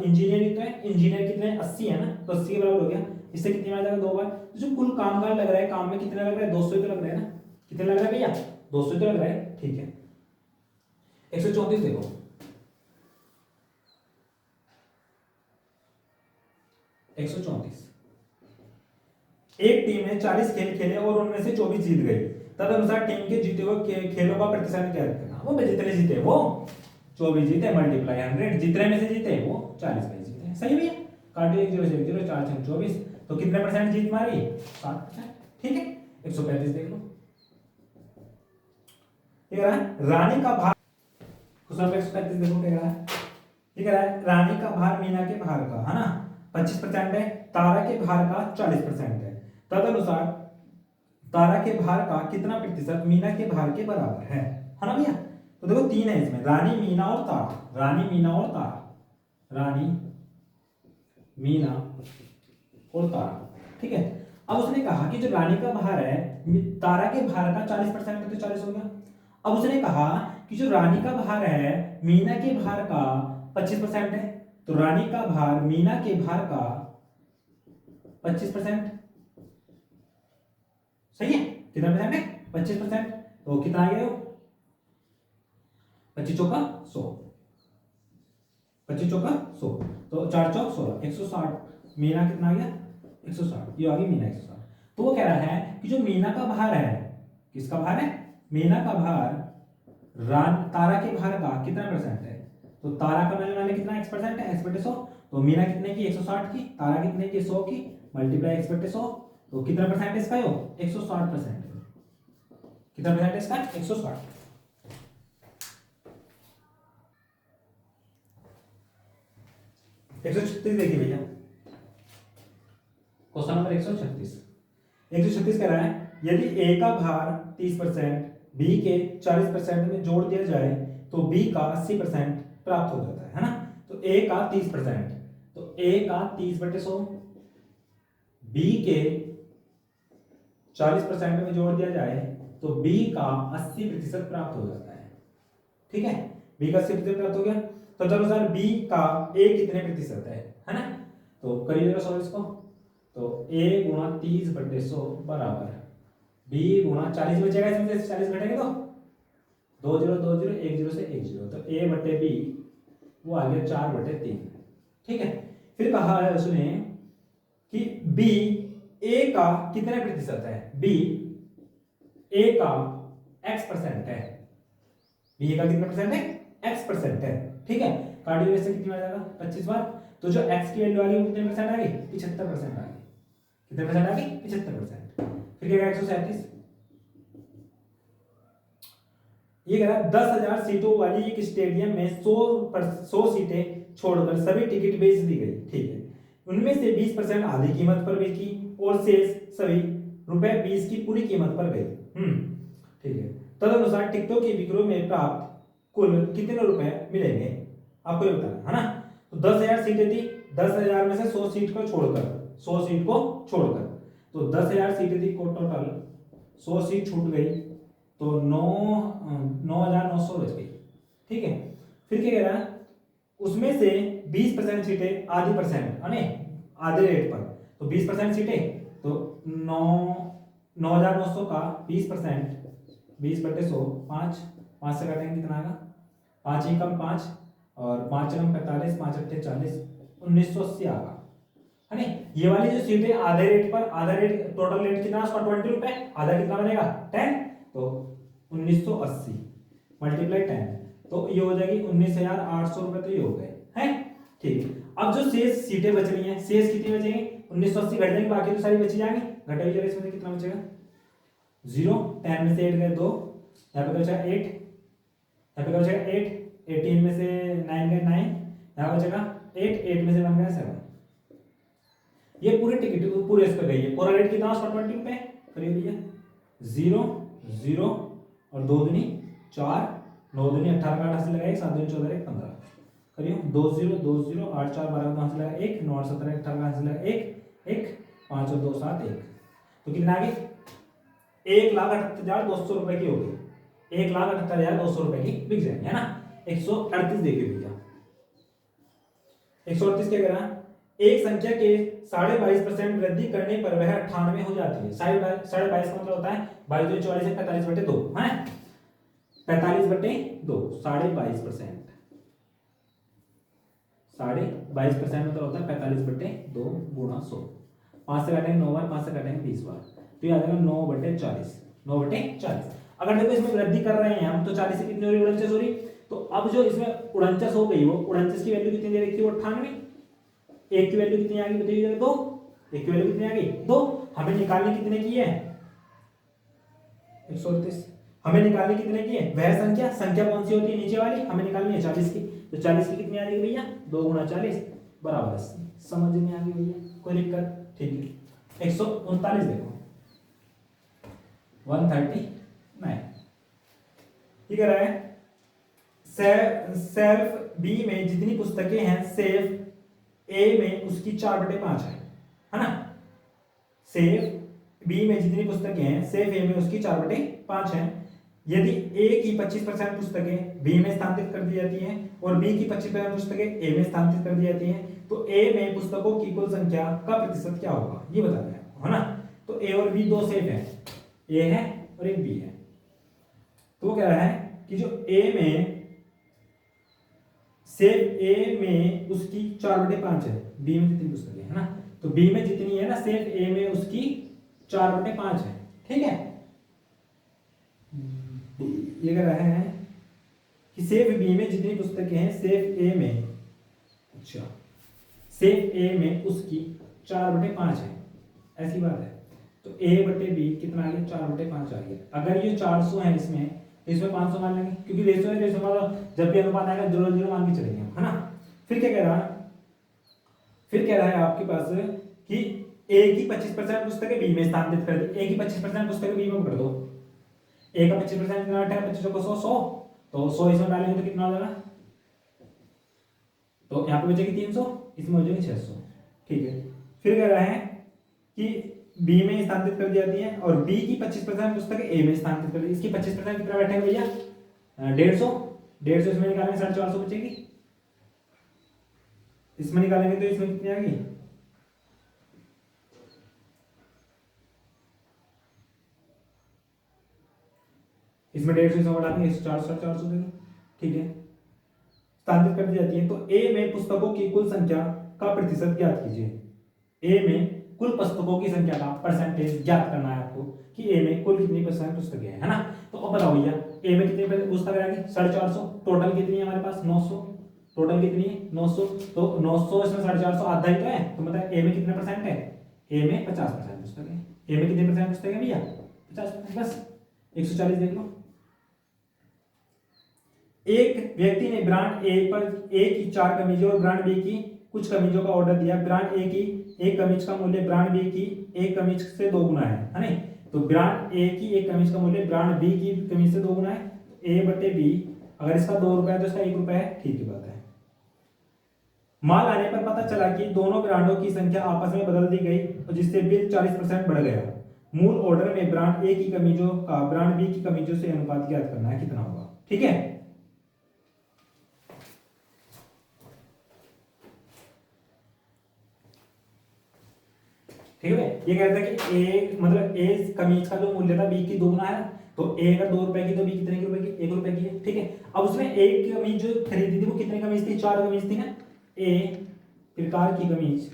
इंजीनियर तो है, इंजीनियर कितने? 80 है ना, तो 80 के बराबर हो गया। इससे कितनी बार जाएगा 2 बार। तो जो कुल काम का लग रहा है, काम में कितना लग रहा है 200 ही तो लग रहा है ना, कितना लग रहा है भैया 200 ही तो लग रहा है। ठीक है 134 देखो, एक टीम ने 40 खेल खेले और उनमें से 24 जीत गई, तदनुसार टीम के जीते हुए खेलों का प्रतिशत क्या करना। वो जितने जीते वो 24 जीते मल्टीप्लाई 100, जितने में से जीते वो 40 में जीते। सही भैया, काटियो 1 0 से 1 0, 4 6 24, तो कितने परसेंट जीत मारी 60%। ठीक है 135 देख लो, ठीक है रानी का भार, क्वेश्चन 135 देखो क्या है, ठीक है रानी का भार मीना के भार का है ना 25% है, तारा के भार का 40% है, तदनुसार तारा के भार का कितना प्रतिशत मीना के भार के बराबर है ना भैया। तो देखो 3 है इसमें, रानी मीना और तारा, रानी मीना और तारा, रानी मीना और तारा। ठीक है अब उसने कहा कि जो रानी का भार है तारा के भार का 40% है, तो 40 हो गया। अब उसने कहा कि जो रानी का भार है मीना के भार का 25% है, तो रानी का भार मीना के भार का 25%, सही है कितना परसेंट है 25%, तो कितना आ गया 25 चौका 100, 25 चौका 100, तो 4 चौक 16, 160, मीना कितना आ गया 160, ये आ गई मीना 160। तो वो कह रहा है कि जो मीना का भार है, किसका भार है मीना का भार तारा के भार का कितना परसेंट है, तो तारा का मैंने कितना x% है, x बटे 100, तो मीना कितने की 160 की, तारा कितने की 100 की, मल्टीप्लाई x बटे 100, तो कितना परसेंट इसका हो 160%, कितना परसेंट इसका 160। 136 देखिए भैया, क्वेश्चन नंबर 136 कह रहा है यदि a का भार 30% b के 40% में जोड़ दिया जाए तो b का 80% प्राप्त हो जाता है ना। तो a का 30%, तो a का 30/100 b के 40% में जोड़ दिया जाए तो b का 80% प्राप्त हो जाता है। ठीक है b का 80% प्राप्त हो गया, तो तदनुसार b का a कितने प्रतिशत है ना। तो करिए जरा सॉल्व इसको, तो a गुणा 30/100 बराबर b गुणा 40 बचेगा, इसमें से 40 घटेगा तो 2 0 2 0 1 0 से 1 0, तो a बटे b वो आ गया 4/3। ठीक है फिर कहा है उसने कि b a का कितने प्रतिशत है, b a का x% है, b का कितना परसेंट है x% है। ठीक है कार्डियो से कितनी बार जाएगा 25 बार, तो जो x की वैल्यू आ गई वो कितने परसेंट आ गई 75% आ गई, कितने परसेंट आ गई 75%। फिर क्या 137, ये कह रहा है 10,000 सीटों वाली एक स्टेडियम में 100 सीटें छोड़कर सभी टिकट बेच दी गई। ठीक है उनमें से 20% आधी कीमत पर बिकी और शेष सभी ₹20 की पूरी कीमत पर गई। ठीक है तदनुसार टिकटों की बिक्री में प्राप्त कुल कितने रुपए मिलेंगे आपको ये बताना है ना। तो 10,000 सीटें थी, 10,000 में से 100 सीट को छोड़कर तो 10,000 सीटें थी को टोटल 100 सीट छूट गई, तो 9,900 बच गई। ठीक है फिर क्या कह रहा है उसमें से 20% सीटें आधी परसेंट आधे रेट पर, तो 20% सीटें तो 9,900 का 20% 20/100 5 से काटेंगे कितना आएगा 5 ही कम 5 और 5 कम 45 5 अट्ठे 40 1980 आएगा है ना। ये वाली जो सीटें आधे रेट पर, आधा रेट टोटल रेट कितना उसका 20 रुपए, आधा कितना बनेगा 10, तो 1980 मल्टीप्लाई 10, तो ये हो जाएगी 19,800 रुपए, तो ये हो गए हैं। ठीक है अब जो शेष सीटें बच रही हैं, शेष कितनी बचेंगी 1980 घट जाएंगे, बाकी तो सारी बची जाएंगी, घटाइए जरा इसमें से कितना बचेगा 0, 10 में से 8 गए 2, यहाँ पे बचेगा 8, यहाँ पे बचेगा 8, 18 में से 9 गए 9, यहाँ बचेगा 8 में से 1 गया 7। ये पूरे टिकट पूरे इस पे गई है, पूरा रेट कितना उसका 20 रुपए, करिए भैया 0 0 और 2 दूनी 4, 9 दूनी 18 का 8 से लगाए 7 दूनी 14 1 15, करिए 2 0 2 0 8 4 12 का से लगा 1 9 8 17 18 का से लगा 1 1 5 और 2 7 1, तो कितना आ गई 1,78,200 रुपए की हो गई, 1,78,200 रुपए की बिक जाएंगे है ना। 138 देखिए भैया 138 क्या कह रहा है एक संख्या के 22.5% वृद्धि करने पर वह 98 हो जाती है। 22.5 का मतलब होता है 22 44 है 45/2 है 45/2 22.5%। 22.5% मतलब होता है 45/2 गुणा 100। 5 से काटेंगे 9 बार, 5 से काटेंगे 20 बार, तो ये आ जाएगा 9/40। 9/40। अगर देखो इसमें वृद्धि कर रहे हैं हम तो 40 से कितनी हो रही 49 हो रही। तो अब जो इसमें 49 हो गई, वो 49 की वैल्यू कितनी दे रखी है वो 98। एक की वैल्यू कितनी आ गई बताइए, 2। एक की वैल्यू कितनी आ गई 2। हमें निकालने कितने की है 138। हमें निकालने कितने की है वह संख्या, संख्या कौन सी होती है नीचे वाली, हमें निकालनी है 40 की। तो 40 की कितनी आ जाएगी भैया 2 गुणा 40 बराबर 80। समझ में आ गई भैया, कोई दिक्कत, ठीक है। 139 देखो 139 ये कह रहा है सेल्फ बी में जितनी पुस्तकें हैं सेल्फ ए में उसकी 4/5 है ना। सेल्फ बी में जितनी पुस्तकें हैं सेल्फ ए में उसकी 4/5 है। यदि ए की 25% पुस्तकें बी में स्थानांतरित कर दी जाती हैं और बी की 25% पुस्तकें ए में स्थानांतरित कर दी जाती हैं तो ए में पुस्तकों की कुल संख्या का प्रतिशत क्या होगा ये बताना है आपको, है ना। तो ए और बी दो सेल्फ है, ए है और एक बी है। तो वो कह रहा है कि जो ए में सेल्फ ए में उसकी 4/5 है, बी में जितनी पुस्तकें है ना, तो बी में जितनी है ना सेल्फ ए में उसकी 4/5 है, ठीक है। ये कह रहा है कि सेल्फ बी में जितनी पुस्तकें हैं सेल्फ ए में, अच्छा सेल्फ ए में उसकी 4/5 है, ऐसी बात है। तो A/B कितना आ गया 4/5 आ गया। अगर ये 400 है इसमें तो इसमें 500 मान लेंगे क्योंकि रेशो है, रेशो मतलब जब भी अनुपात आएगा 0 मान के चलेंगे, है ना। फिर क्या कह रहा है, फिर कह रहा है आपके पास कि A की 25% पुस्तकें B में स्थानांतरित कर दी। A की 25% पुस्तकें B में कर दो। A का 25% कितना है 25 को 100 तो 100 इसमें डालेंगे तो कितना हो जाएगा, तो यहाँ पे बचेगी 300, इसमें हो जाएगी 600, ठीक है। फिर कह रहा है कि बी में स्थानांतरित कर दी जाती है और बी की 25% पुस्तकें ए में स्थानांतरित कर दी। इसकी 25% कितना बैठेगा भैया 150 इसमें निकालेंगे 450 बचेगी। इसमें निकालेंगे तो इसमें कितनी आएगी इसमें 150 इसमें बढ़ाएंगे 400 देंगे, ठीक है। स्थानांतरित कर दी जाती है तो ए में पुस्तकों की कुल संख्या का प्रतिशत ज्ञात कीजिए। ए में कुल पुस्तकों की संख्या का परसेंटेज ज्ञात करना है आपको कि ए में कुल कितनी परसेंट पुस्तकें हैं, है ना। तो अब बताओ भैया ए में कितनी पुस्तकें रहेंगी 450, टोटल कितनी है हमारे पास 900, टोटल कितनी है 900, तो 900 इसमें 450 आधा ही तो है, तो मतलब ए में कितने परसेंट है, ए में 50% पुस्तकें, ए में कितने परसेंट पुस्तकें हैं भैया 50%, बस 140 देख लो। एक व्यक्ति ने ब्रांड ए पर ए की 4 कमीजों और ब्रांड बी की कुछ कमीजों का ऑर्डर दिया। ब्रांड ए की एक कमीज का मूल्य ब्रांड बी की एक कमीज से 2 गुना है नहीं। तो ब्रांड ए की एक कमीज का मूल्य ब्रांड बी की कमीज से 2 गुना है। A/B अगर इसका 2 रुपए है तो इसका 1 रुपए है, ठीक है बात है। माल आने पर पता चला कि दोनों ब्रांडों की संख्या आपस में बदल दी गई और जिससे बिल 40% बढ़ गया। मूल ऑर्डर में ब्रांड ए की कमीजों का ब्रांड बी की कमीजों से अनुपात ज्ञात करना है, कितना होगा, ठीक है। ठीक है, ये कहता है कि ए मतलब ए कमीज का जो मूल्य था बी की 2 गुना है, तो ए अगर 2 रुपए की तो बी कितने की रुपए की 1 रुपए की है, ठीक है। अब उसने एक कमीज जो खरीदी थी वो कितने कमीज थी 4 कमीज थी ना। ए प्रकार की कमीज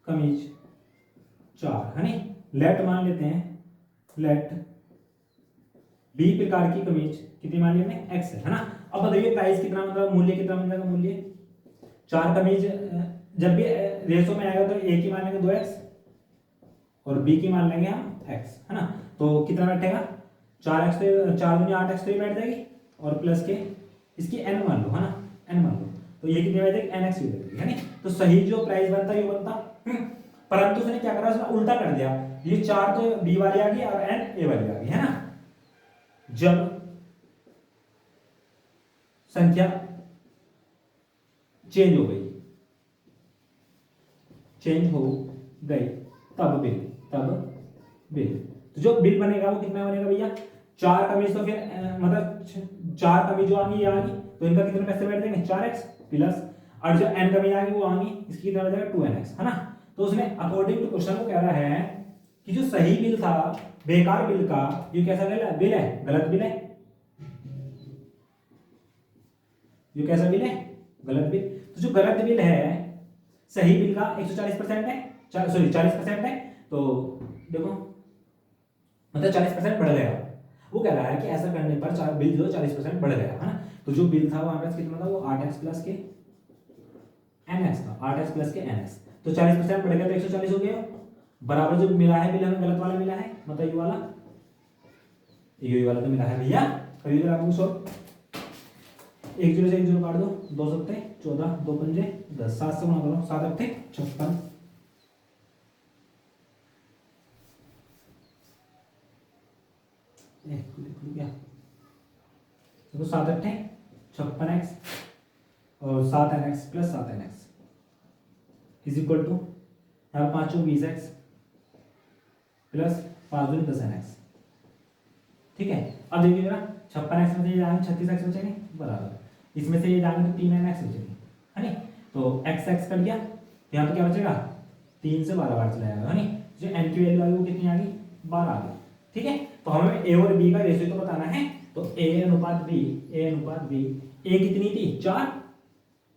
कमीज 4 है नहीं, लेट मान लेते हैं, लेट बी प्रकार की कमीज कितनी मान लेते हैं एक्स है ना। अब बताइए प्राइस कितना मतलब मूल्य कितना बन जाएगा, मूल्य 4 कमीज जब भी रेशो में आएगा तो ए की मान लेंगे 2x और बी की मान लेंगे हम x, है ना। तो कितना बैठेगा 4x, 4 दूनी 8x तो ये बैठ जाएगी और प्लस के इसकी n मान लो, है ना, n मान लो, तो ये कितनी बैठ जाएगी nx भी बैठ जाएगी, है नहीं। तो सही जो प्राइस बनता है ये बनता, परंतु उसने क्या करा उसने उल्टा कर दिया, ये 4 तो b वाली आ गई और n a वाली आ गई, है ना। जब संख्या चेंज हो गई तब बिल तो जो बिल बनेगा वो कितना बनेगा भैया 4 कमीज तो फिर मतलब 4 कमीज जो आ गई तो इनका कितने पैसे बैठ जाएंगे 4x प्लस। और जो n कमी आएगी वो आएगी, इसकी कितना हो जाएगा 2nx, है ना। तो उसने अकॉर्डिंग टू क्वेश्चन को कह रहा है कि जो सही बिल था बेकार बिल का, ये कैसा बिल है, गलत बिल है। ये कैसा बिल है, गलत बिल। तो जो गलत बिल है सही बिल का 140% है, सॉरी 40% है, तो देखो मतलब 40% बढ़ गया। वो कह रहा है कि ऐसा करने पर बिल जो 40% बढ़ गया, है ना। तो जो बिल था वो हमारे पास कितना था, वो 8x प्लस के nx था, 8x प्लस के nx। तो 40% बढ़ गया तो 140 हो गया, बराबर जो मिला है बिल हमें गलत वाला मिला है, मतलब ये वाला, ये वाला तो मिला है भैया। करिए जरा आपको सॉल्व, 1 0 से 1 0 काट दो, 2 सत्ते 14, 2 पंजे 10, 7 से गुणा करो, 7 अट्ठे 56, क्या देखो 7 अट्ठे 56x और 7nx plus 7nx is equal to, यहाँ 5 20x प्लस 5 दूनी 10nx। ठीक है, अब देखिए जरा 56x में से ये जाएंगे 36x बचेंगे बराबर, इसमें से ये जाएंगे तो 3nx बचेंगे, है नी। तो x x कट गया, यहाँ पे क्या बचेगा, 3 से 12 बार चला जाएगा, है नी। जो n की वैल्यू आई वो कितनी आ गई, 12 आ गई। ठीक है, तो हमें a और b का रेशियो तो बताना है, तो a अनुपात b, a कितनी थी 4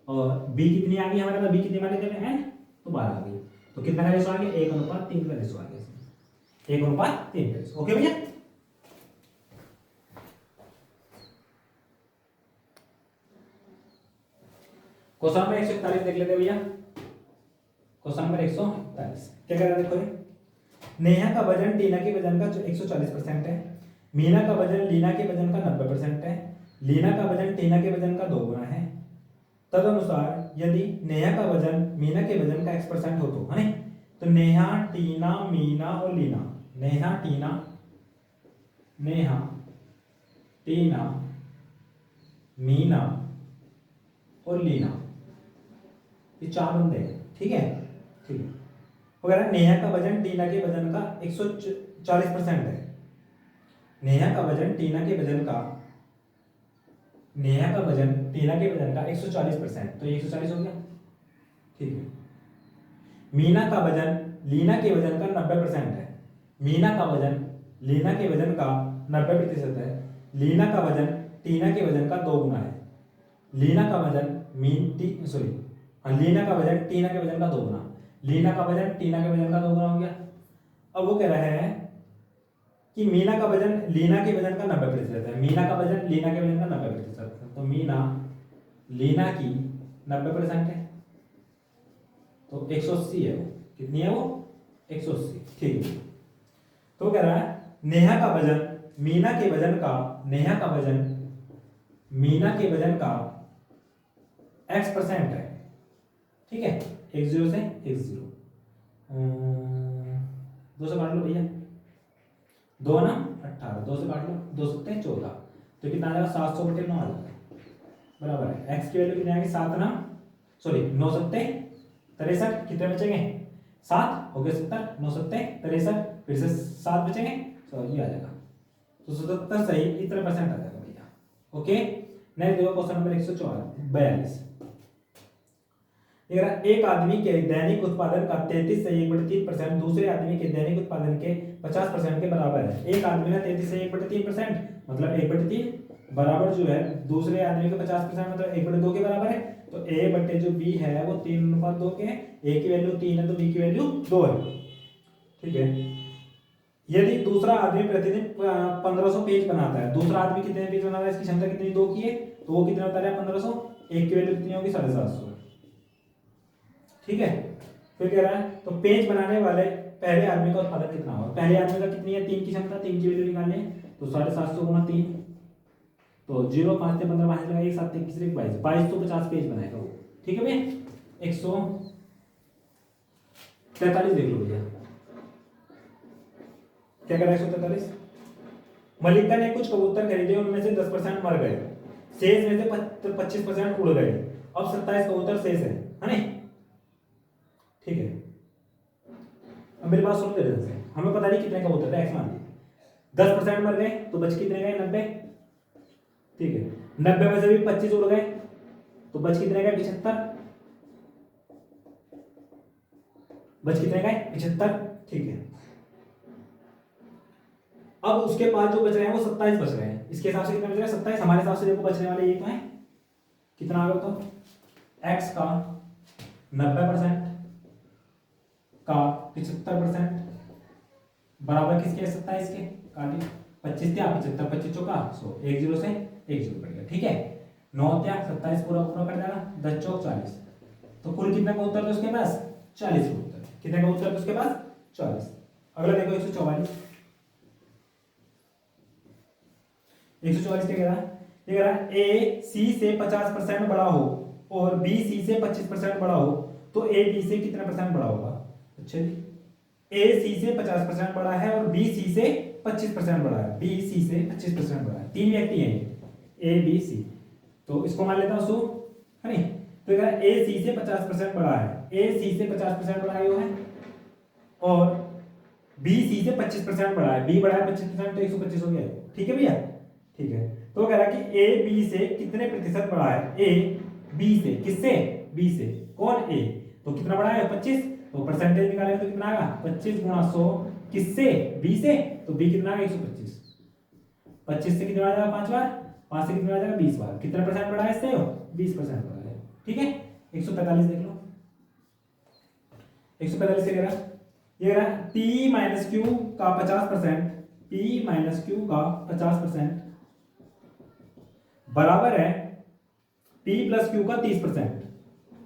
और b कितनी आ गई हमारे पास, b कितनी माने थे n, तो 12 आ गई। तो कितना का रेशियो आ गया, 1:3 का रेशियो आ गया इसमें, 1:3 का रेशियो। ओके भैया, क्वेश्चन नंबर 141 देख लेते हैं भैया। क्वेश्चन नंबर 141 क्या कह रहा है, देखो ये नेहा का वजन टीना के वजन का 140% है, मीना का वजन लीना के वजन का 90% है, लीना का वजन टीना के वजन का 2 गुना है। तदनुसार यदि नेहा का वजन मीना के वजन का x% हो तो, है ना। तो नेहा टीना मीना और लीना, नेहा टीना मीना और लीना, ये 4 बंदे हैं। ठीक है, ठीक है। वगैरह नेहा का वजन टीना के वजन का 140% है, नेहा का वजन टीना के वजन का 140%, तो ये 140 हो गया। ठीक है, मीना का वजन लीना के वजन का 90% है, मीना का वजन लीना के वजन का 90% है, लीना का वजन टीना के वजन का 2 गुना है, लीना का वजन लीना का वजन टीना के वजन का 2 गुना, लीना का वजन टीना के वजन का 2 गुना हो गया। अब वो कह रहा है कि मीना का वजन लीना के वजन का 90% है, मीना का वजन लीना के वजन का 90% है, तो मीना लीना की 90% है, तो 180 है वो, कितनी है वो 180। ठीक है, तो कह रहा है नेहा का वजन मीना के वजन का, नेहा का वजन मीना के वजन का x% है। ठीक है, 1 0 से 1 0, 2 से काट लो भैया, 2 ना 18, 2 से काट लो, 2 सत्ते 14, तो कितना आ जाएगा 700/9 आ जाएगा, बराबर है। x की वैल्यू कितनी आएगी 7 ना 9 सत्ते 63, कितने बचेंगे 7 हो गए 70, 9 सत्ते 63, फिर से 7 बचेंगे, तो ये आ जाएगा, तो 77 सही इतना परसेंट आ जाएगा भैया। ओके, नेक्स्ट देखो क्वेश्चन नंबर 142। एक आदमी के दैनिक उत्पादन का 33 से 1/3% दूसरे आदमी के दैनिक उत्पादन के 50% के बराबर है। एक आदमी का 33 से 1/3% मतलब 1/3 बराबर जो है दूसरे आदमी के 50% मतलब 1/2 के बराबर है। तो a बटे जो b है वो 3:2 के है, a की वैल्यू 3 है तो b की वैल्यू 2 है। ठीक है, यदि दूसरा आदमी प्रतिदिन 1500 पेज बनाता है, दूसरा आदमी कितने पेज बना रहा है, इसकी क्षमता कितनी 2 की है, तो वो कितना बता रहा है 1500, एक की वैल्यू कितनी होगी 750। ठीक है, फिर कह रहा है तो पेज बनाने वाले पहले आदमी का उत्पादन कितना होगा, पहले आदमी का कितनी है 3 की क्षमता, 3 की वैल्यू निकालनी है, तो 750 गुणा 3, तो 0 5 से 15 5 लगा 1 7 21 22 2250 पेज बनाएगा वो। ठीक है भैया, 143 देख लो भैया, क्या कर रहा है 143। मलिका ने कुछ कबूतर खरीदे, उनमें से 10% मर गए, शेष में से 25% उड़ गए, अब 27 कबूतर शेष है ना। ठीक है, अब मेरी बात सुन ले ध्यान से, हमें पता नहीं कितने कबूतर थे, एक्स मान लीजिए 10% मर गए तो बच कितने गए 90। ठीक है, 90 में से भी 25 उड़ गए तो बच कितने गए 75। बच कितने गए 75, ठीक है। अब उसके बाद जो बच रहे हैं वो 27 बच रहे हैं। इसके हिसाब से कितने बच रहे हैं 27, हमारे हिसाब से देखो बचने वाले ये तो है, कितना आ गया तो x का 90% का 75% बराबर किसके 27 के, काटिए 25 क्या 75, 25 चौका 100, 1 0 से 1 0 कट गया, ठीक है। 9 क्या 27 पूरा पूरा कट जाएगा, 10 चौक 40, तो कुल कितने का उत्तर है उसके पास 40 का उत्तर, कितने का उत्तर है उसके पास 40। अगला देखो 144, 144 क्या कह रहा है, ये कह रहा है ए सी से 50% बड़ा हो और बी सी से 25% बड़ा हो तो ए बी से कितने परसेंट बड़ा होगा। अच्छा जी, ए सी से 50% बड़ा है और बी सी से 25% बड़ा है, बी सी से 25% बड़ा है, तीन व्यक्ति हैं ए बी सी, तो इसको मान लेता हूं सो, है नहीं, तो ये कह रहा है ए सी से 50% बड़ा है, ए सी से 50% बड़ा है और बी सी से 25% बड़ा है, बी बड़ा है 25% तो 125 हो गया, ठीक है भैया, ठीक है। तो वो कह रहा है कि ए बी से कितने प्रतिशत बड़ा है, ए बी से, किससे बी से, कौन ए, तो कितना बड़ा है 25, तो परसेंटेज निकालेंगे तो कितना आएगा 25 गुणा 100 किससे बी से, तो बी कितना आएगा 125, 25 से कितना आ जाएगा 5 बार, 5 से कितना आ जाएगा 20 बार, कितना परसेंट बढ़ा है इससे 20% बढ़ा है, ठीक है। 145 देख लो, 145 से कह रहा है, ये कह रहा है P माइनस क्यू का 50%, P माइनस क्यू का 50% बराबर है P प्लस क्यू का 30%,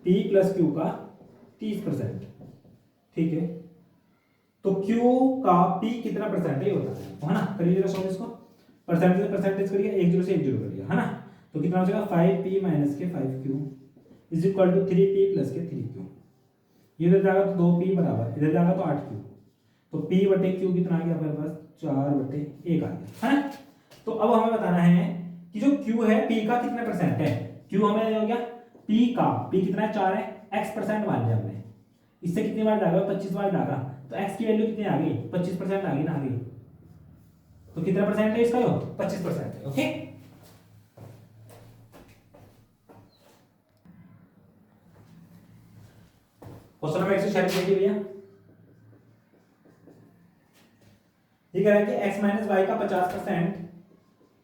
P प्लस क्यू का 30%, ठीक है। तो Q का P कितना परसेंट है होता है ना, करिए जरा सॉल्व इसको, परसेंटेज परसेंटेज करिए, 1 0 से 1 0 करिए, है ना, तो कितना हो जाएगा 5P माइनस के 5Q is equal to 3P plus के 3Q, इधर जाएगा तो 2P बराबर, इधर जाएगा तो 8Q, तो P बटे Q कितना आ गया हमारे पास 4 बटे 1 आ गया, है ना। तो अब हमें बताना है कि जो Q है P का कितने परसेंट है, Q हमें हो गया P का, P कितना है 4 है, x परसेंट मान लिया हमने, इससे कितनी बार जाएगा 25 बार जाएगा, तो x की वैल्यू कितनी आ गई 25% आ गई ना, आ गई, तो कितना परसेंट है इसका 25% है, ओके। क्वेश्चन नंबर 146 देखिए भैया, ये कह रहा है कि x माइनस वाई का 50%,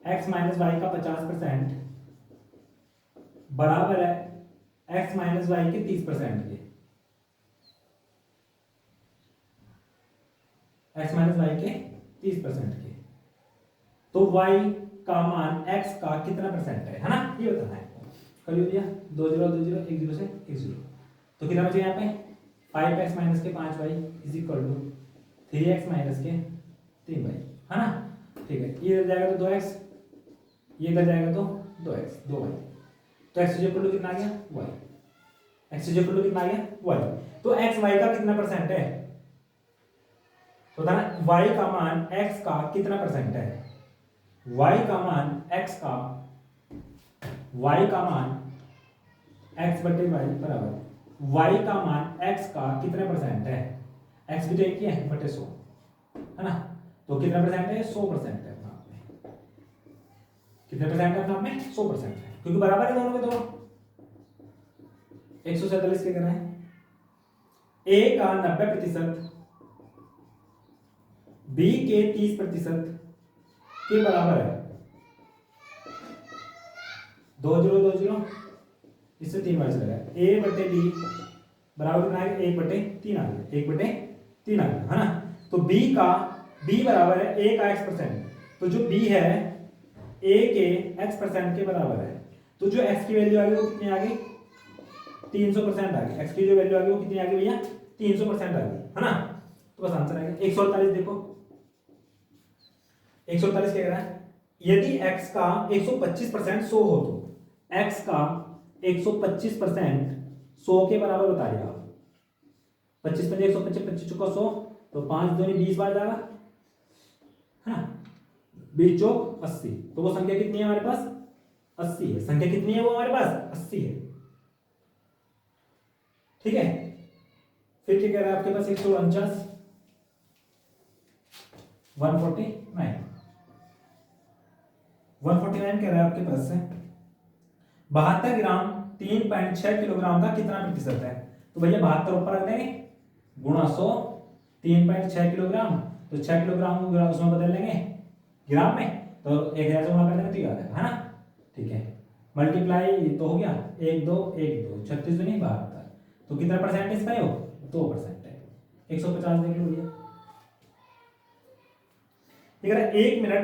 x माइनस वाई का 50% बराबर है x माइनस वाई के 30% के, x माइनस वाई के 30% के, तो y का मान x का कितना परसेंट है ना, ये बताना है। करिए भैया 2 0 2 0 1 0 से 1 0, तो कितना बचे यहाँ पे 5x माइनस के 5y is equal to 3x minus के 3y, है ना, ठीक है। ये इधर जाएगा तो 2x, ये इधर जाएगा तो 2x 2y, तो x इज इक्वल टू कितना आ गया y, x is equal to कितना आ गया y, तो x y का कितना परसेंट है, तो बताना y का मान x का कितना परसेंट है, y का मान x का, y का मान x बटे y बराबर y का मान x का कितने परसेंट है, x भी तो एक ही है बटे 100, है ना, तो कितना परसेंट है 100% है अपना आप में, कितने परसेंट है अपना आप में 100% है, क्योंकि बराबर है दोनों के दोनों। 147 क्या करना है, a का 90% b के 30% के बराबर है, 2 0 2 0 इससे 3 बार चलेगा, a बटे b बराबर कितना है 1 बटे 3 आ गया, 1 बटे 3 आ गया, है ना। तो b बराबर है a का x%, तो जो b है a के x% के बराबर है, तो जो x की वैल्यू आ गई वो कितनी आ गई 300% आ गई, x की जो वैल्यू आ गई वो कितनी आ गई भैया 300% आ गई, है ना। तो बस आंसर आ गया। 148 देखो, 148 क्या कह रहा है, यदि x का 125% 100 हो तो x का 125% 100 के बराबर बताइए आप, 25 पंजे 125, 25 चौका 100, तो 5 दूनी 20 बार जाएगा, है ना, 20 चौक 80, तो वो संख्या कितनी है हमारे पास 80 है, संख्या कितनी है वो हमारे पास 80 है, ठीक है। फिर क्या कह रहा है आपके पास 149 149 कह रहा है आपके पास से 72 ग्राम 3.6 किलोग्राम का कितना प्रतिशत है, तो भैया 72 ऊपर रख देंगे गुणा 100, 3.6 किलोग्राम, तो 6 किलोग्राम को उसमें बदल लेंगे ग्राम में, तो 1000 से गुणा कर देंगे तो ये आ जाएगा, है ना। ठीक है, मल्टीप्लाई तो हो गया 1 2 1 2, 36 नहीं 72, तो कितना परसेंटेज का है वो 2% है। 150 देख लो भैया। अगर 1 मिनट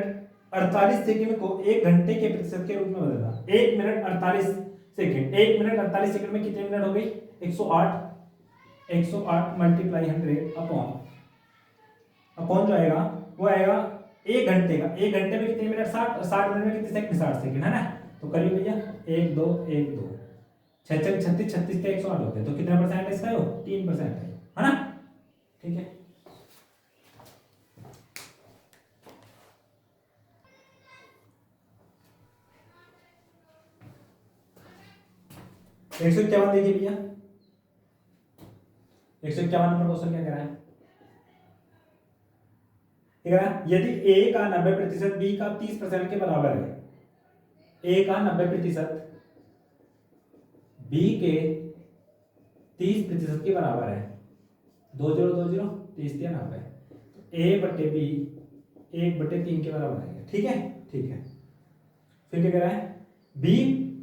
48 सेकंड को 1 घंटे के प्रतिशत के रूप में बदलना, 1 मिनट 48 सेकंड, 1 मिनट 48 सेकंड में कितने मिनट हो गई 108, 108 मल्टीप्लाई 100 अपॉन जो आएगा वो आएगा 1 घंटे का, 1 घंटे में कितने मिनट 60, 60 मिनट में कितने सेकंड 60 सेकंड, है ना। तो करिए भैया 1 2 1 2 6 6 36 36 पे 108 होते हैं, तो कितना परसेंट है इसका, 3% है ना। ठीक है, एक सौ इक्यावन देखिए भैया, 151 नंबर क्वेश्चन क्या कह रहा है, यदि a का 90% b का 30% के बराबर है, a का 90% b के 30% के बराबर है, 2 0 2 0 30 3 90, तो a बटे b 1/3 के बराबर आएगा। ठीक है, ठीक है, फिर क्या कह रहा है, b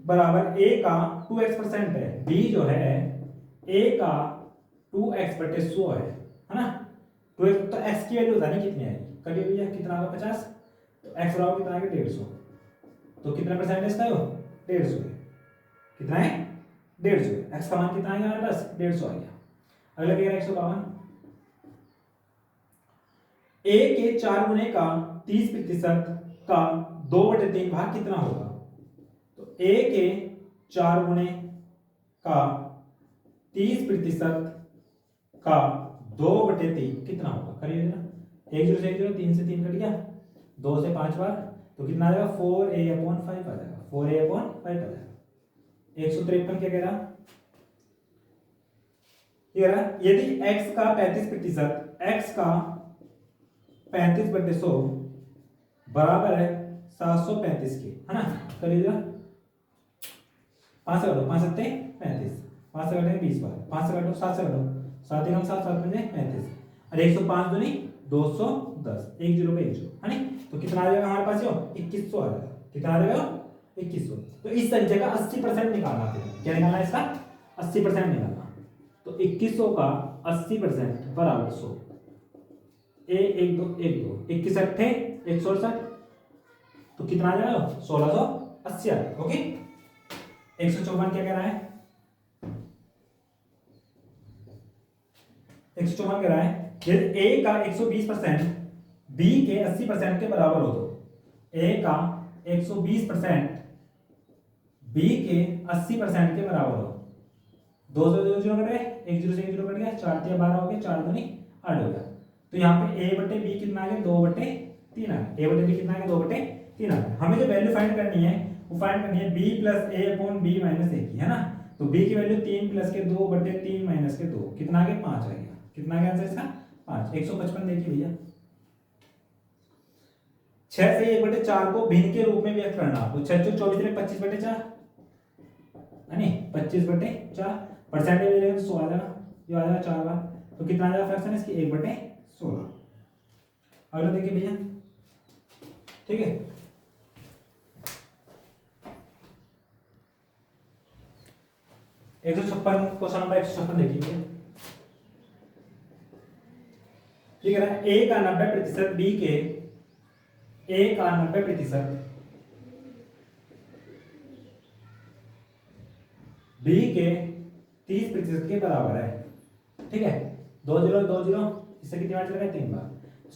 बराबर a का 2x% है, b जो है a का 2x/100 है ना। 2x तो x की वैल्यू बतानी कितनी आएगी, करिए भैया कितना आएगा 50, तो x बराबर कितना आएगा 150, तो कितना परसेंटेज का है वो 150 है, कितना है 150, x का मान कितना आएगा हमारे पास 150 आ गया। अगला क्या है 152, a के 4 गुने का 30% का 2/3 भाग कितना होगा, तो a के 4 गुने का 30% का 2/3 कितना होगा, करिए जरा, 1 0 से 1 0, 3 से 3 कट गया, 2 से 5 बार, तो कितना आ जाएगा 4a/5 आ जाएगा, 4a/5 आ जाएगा। 153 क्या कह रहा, यदि x का 35%, x का 35/100 बराबर है 735 के, है ना। करिए जरा, 5 से काटो, 5 7 35, 5 से काटेंगे 20 बार, 5 से काटो 7 से काटो, 7 1 7 7 35, और 105 दूनी 210, 1 0 पे 1 0, है ना। तो कितना आ जाएगा हमारे पास, 2100 आ जाएगा, कितना आ जाएगा 2100। तो इस संख्या का 80% निकालना है, क्या निकालना है इसका 80% निकालना, तो 2100 का 80% बराबर 100, ए 1 2 1 2 21 8 168, तो कितना आ जाएगा 1680 आ जाएगा। ओके, 154 क्या कह रहा है, 154 कह रहा है यदि a का 120% b के 80% के बराबर हो, तो a का 120% b के 80% के बराबर हो, 2 से 2 0 कट गए, 1 0 से 1 0 कट गया, 4 3 12 हो गया, 4 दूनी 8 हो गया, तो यहाँ पे a/b कितना आ गया 2/3 आ गया, a/b कितना आ गया 2/3 आ गया। हमें जो वैल्यू फाइंड करनी है वो फाइंड करनी है b + a/b - a की, है ना। तो b की वैल्यू 3 + के 2/3 - के 2 कितना आ गया 5 आ गया, कितना आ गया आंसर इसका 5। 155 देखिए भैया, 6 से 1/4 को भिन्न के रूप में व्यक्त करना, तो 6 × 24 = 25/4, है नहीं 25/4, परसेंटेज ले लेंगे तो 100 आ जाएगा, ये आ जाएगा 4 बार, तो कितना आ जाएगा फ्रैक्शन इसकी 1/16। अगला देखिए भैया, ठीक है, एक सौ छप्पन क्वेश्चन नंबर 156 देखिए, ठीक है ना। a का 90% b के, a का 90% b के 30% के बराबर है, ठीक है। 2 0 2 0, इससे कितनी बार चला गया 3 बार,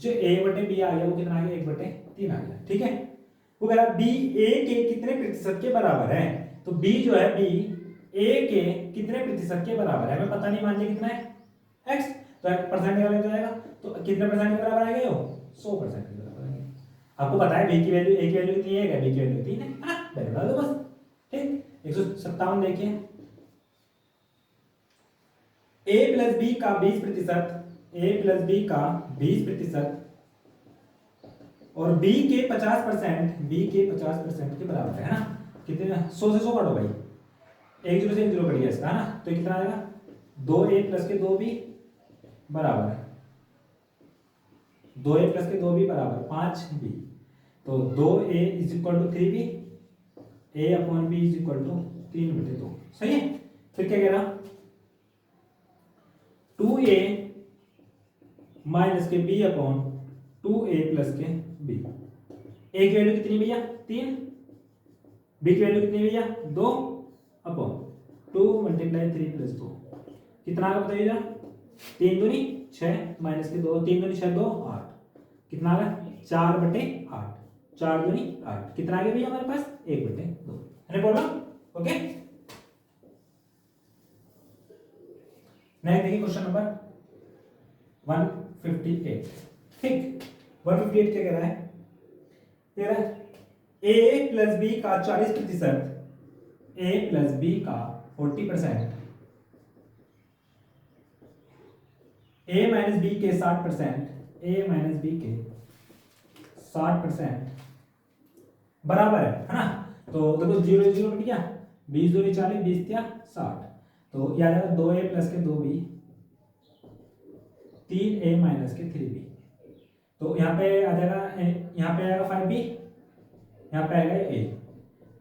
जो a/b आ गया वो कितना आ गया 1/3 आ गया, ठीक है। वो कह रहा है b a के कितने प्रतिशत के बराबर है, तो b जो है b a के कितने प्रतिशत के बराबर है, हमें पता नहीं, मान लीजिए कितना है x, तो परसेंट निकालने जाएगा, तो कितने परसेंट के बराबर आएगा, 100% के बराबर आएगा। आपको पता है b की वैल्यू, a की वैल्यू कितनी है, b की वैल्यू 3 है ना, वैल्यू डाल दो बस, ठीक। 157 देखिए, a + b का 20%, a + b का 20% और b के 50%, b के 50% के बराबर है ना। कितने 100 से 100 काटो भाई, 1 0 से 1 0 कट गया इसका, है ना, तो कितना आएगा 2a + के 2b बराबर है 2a प्लस के 2b बराबर 5b। तो 2a is equal to 3b, a upon b is equal to 3/2। सही है। फिर क्या कह रहा 2a माइनस के b अपॉन 2a प्लस के b। a की वैल्यू कितनी भैया 3, b की वैल्यू कितनी भैया 2 अपॉन 2 मल्टीप्लाई 3 प्लस 2 कितना आ गया बताइए जरा। 3 दूनी 6 माइनस के 2, 3 दूनी 6 2 8 कितना आ गया 4/8, 4 दूनी 8 कितना आ गया भैया हमारे पास 1/2 है बोला। ओके नेक्स्ट देखिए क्वेश्चन नंबर 158। ठीक 158 क्या कह रहा है, कह रहा है a प्लस b का 40%, a प्लस b का 40%, a माइनस b के 60%, a माइनस b के 60% बराबर है ना। तो देखो 0 0 कट गया, 20 2 40 20 या 60। तो याद है 2a प्लस के 2b 3a माइनस के 3b। तो यहाँ पे आ जाएगा, यहाँ पे आएगा 5b, यहाँ पे आएगा a।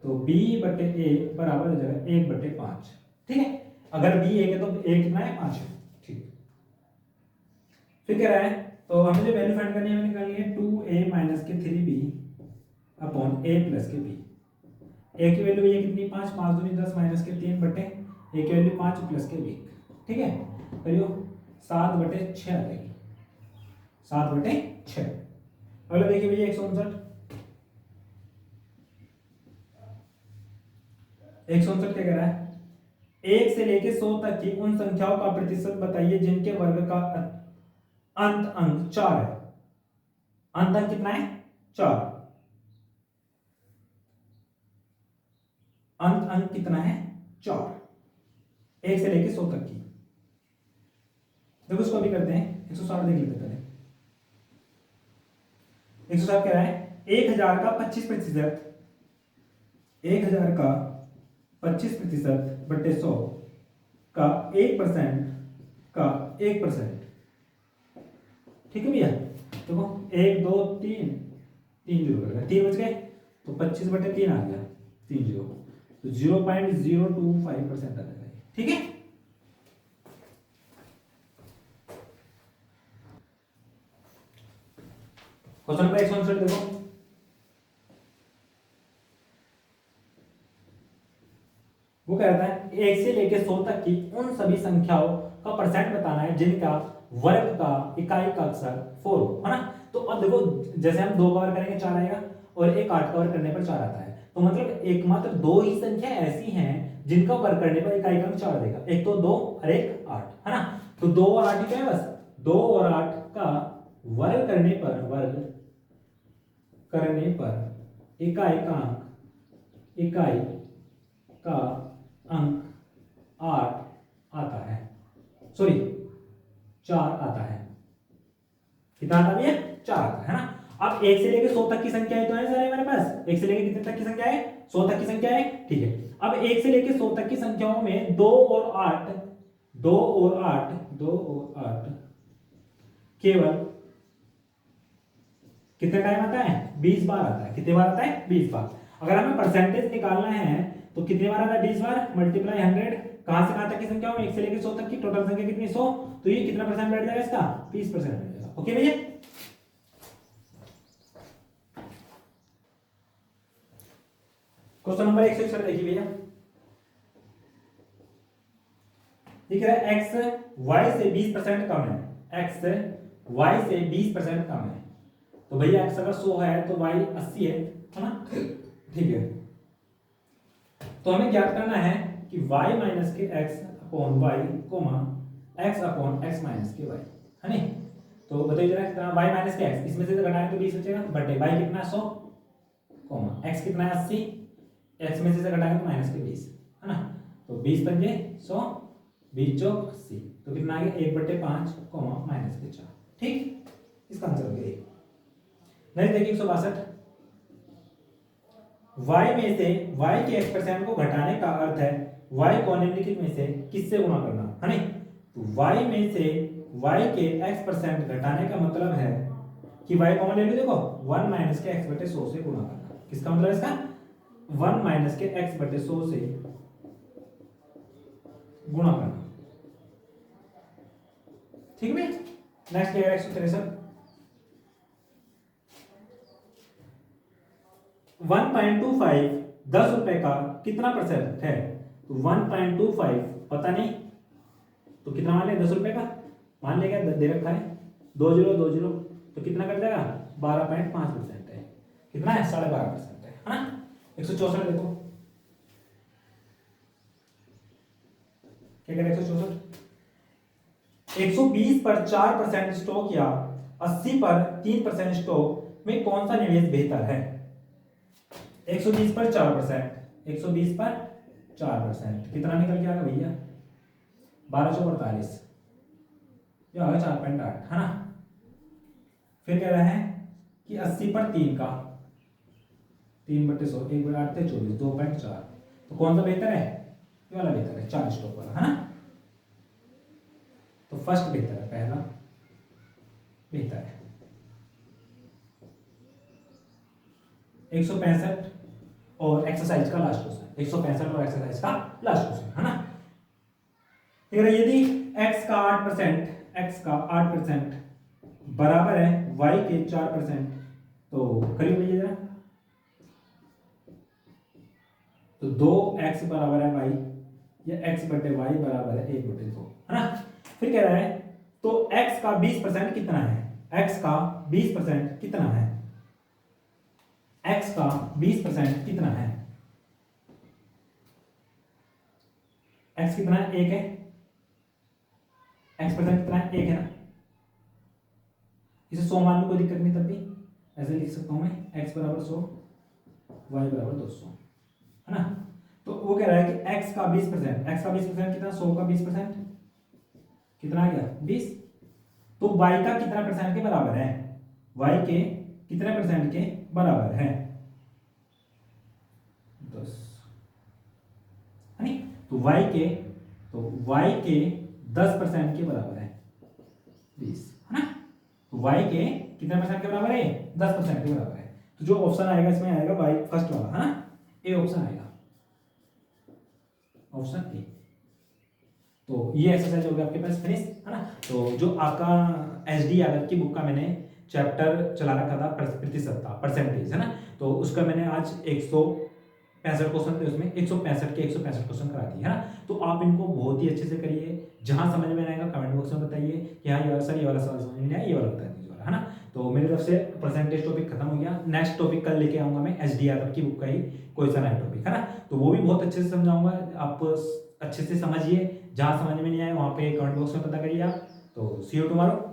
तो b बटे a बराबर हो जाएगा 1/5। ठीक है, अगर b 1 है तो a कितना है 5 है। ठीक फिर कह रहा है तो हमें जो वैल्यू फाइंड करनी है, हमें निकालनी है 2a माइनस के 3b अपॉन a प्लस के b। a की वैल्यू ये कितनी 5, 5 दूनी 10 माइनस के 3 बटे a की वैल्यू 5 प्लस के 1। ठीक है, करियो 7/6 आ जाएगी, 7/6। अगला देखिए भैया 159 क्या कह रहा है, 1 से लेके 100 तक की उन संख्याओं का प्रतिशत बताइए जिनके वर्ग का अंत अंक 4 है। अंत अंक कितना है 4, अंत अंक कितना है 4, 1 से लेके 100 तक की। देखो इसको अभी करते हैं 160 देख लेते पहले। 160 कह रहा है 1000 का 25%, 1000 का 25% बटे 100 का 1% का 1%। ठीक है भैया, देखो 1 2 3 3 जीरो कर 3 बच गए, तो 25/3 आ गया 3 जीरो, तो 0.025% आ जाएगा। ठीक है, क्वेश्चन नंबर 159 देखो, वो कह रहा है 1 से लेकर 100 तक की उन सभी संख्याओं का परसेंट बताना है जिनका वर्ग का इकाई का अक्षर 4 हो, है ना। तो अब देखो जैसे हम 2 कवर करेंगे 4 आएगा, और एक 8 कवर करने पर 4 आता है। तो मतलब एकमात्र 2 ही संख्या ऐसी हैं जिनका वर्ग करने पर इकाई का अंक 4 देगा, एक तो 2 और एक 8, है ना। तो 2 और 8 क्या है, बस 2 और 8 का वर्ग करने पर इकाई का अंक 8 आता है, सॉरी 4 आता है। कितना आता है, 4 आता है ना। अब 1 से लेकर 100 तक की संख्या है तो है सारे हमारे पास, 1 से लेकर कितने तक की संख्या है 100 तक की संख्या है। ठीक है, अब 1 से लेकर 100 तक की संख्याओं में 2 और 8 केवल कितने टाइम आता है 20 बार आता है। कितने बार आता है 20 बार। अगर हमें परसेंटेज निकालना है तो कितने बार आता है 20 बार, मल्टीप्लाई 100, कहां से कहां तक की संख्या में 1 से लेकर 100 तक की टोटल संख्या कितनी 100, तो ये कितना परसेंट बैठ जाएगा इसका 20% बैठ जाएगा। ओके भैया, क्वेश्चन नंबर 161 देखिए भैया, दिख रहा है x y से 20% कम है, x y से 20% कम है। तो भैया x अगर 100 है तो y 80 है ना। ठीक है, तो हमें ज्ञात करना है कि y minus k x upon y comma x upon x minus k y, है नहीं। तो बताइए जरा कितना y माइनस के x, इसमें से घटाएं तो 20 बचेगा, बटे y कितना 100 कोमा x कितना है 80, x में से घटाएंगे तो माइनस के 20, है ना। तो 20 पंजे 100, 20 चौक 80, तो कितना आ गया 1/5 कोमा माइनस के 4। ठीक, इसका आंसर हो गया। नेक्स्ट देखिए 162, y में से y के x% को घटाने का अर्थ है y को निम्नलिखित में से किससे गुणा करना, है नहीं। तो y में से y के x% घटाने का मतलब है कि y कॉमन ले लो, देखो 1 माइनस के x बटे 100 से गुणा करना। किसका मतलब है इसका? 1 माइनस के x बटे 100 से गुणा करना। ठीक है। नेक्स्ट क्या है 163। 1.25 10 रुपए का कितना परसेंट है? तो 1.25 पता नहीं, तो कितना मान लिया? 10 रुपए का मान लिया, दे रखा है 2020, तो कितना कर देगा? 12.5% है। कितना है? 12.5% है ना। 164 देखो क्या करें। 120 पर 4% स्टॉक या 80 पर 3% स्टॉक में कौन सा निवेश बेहतर है? 120 पर 4%, 120 पर 4% कितना निकल के आएगा भैया? 1248, ये आएगा 4.8 है ना। फिर कह रहा है कि 80 पर 3 का 3 बटे 100, 1 बटे 8 थे 24, 2.4, तो कौन सा बेहतर है? ये वाला बेहतर है, 4 स्टॉक वाला है ना। तो फर्स्ट बेहतर है, पहला बेहतर है। 165 और एक्सरसाइज का लास्ट क्वेश्चन, 165 और एक्सरसाइज का लास्ट क्वेश्चन है ना। फिर यदि x का 8%, x का 8% बराबर है y के 4%, तो करिए भैया जरा, तो 2x बराबर है y, या x बटे y बराबर है 1 बटे 2 है ना। फिर कह रहा है तो x का 20% कितना है? x का 20% कितना है? x का 20% कितना है? x कितना है? 1 है। x परसेंट कितना है? 1 है ना। इसे 100 मान लो, कोई दिक्कत नहीं, तब भी ऐसे लिख सकता हूं मैं, x बराबर 100, y बराबर 200 है ना। तो वो कह रहा है कि x का 20%, x का 20% कितना? 100 का 20% कितना आ गया? 20। तो y का कितना परसेंट के बराबर है? y के कितने परसेंट के बराबर है? 10 है नहीं। तो y के 10% के बराबर है 20 है ना। तो y के कितने परसेंट के बराबर है? 10% के बराबर है। तो जो ऑप्शन आएगा इसमें आएगा y फर्स्ट वाला है ना, ए ऑप्शन आएगा, ऑप्शन ए। तो ये एक्सरसाइज हो गया आपके पास फिनिश है ना। तो जो आपका एचडी यादव की बुक का मैंने चैप्टर चला रखा था प्रतिशतता, परसेंटेज है ना, तो उसका मैंने आज 165 क्वेश्चन थे, उसमें 165 के 165 क्वेश्चन करा दिए है ना। तो आप इनको बहुत ही अच्छे से करिए, जहां समझ में आएगा कमेंट बॉक्स में बताइए कि हाँ ये सर ये वाला सवाल समझ में नहीं आया, ये वाला बता दीजिए है ना। तो मेरी तरफ से परसेंटेज टॉपिक खत्म हो गया। नेक्स्ट टॉपिक कल लेके आऊंगा मैं एचडी यादव की बुक का ही क्वेश्चन है टॉपिक है ना, तो वो भी बहुत अच्छे से समझाऊंगा, आप अच्छे से समझिए। जहां समझ में नहीं आए वहां पे कमेंट बॉक्स में पता करिए आप। तो सी यू टुमारो।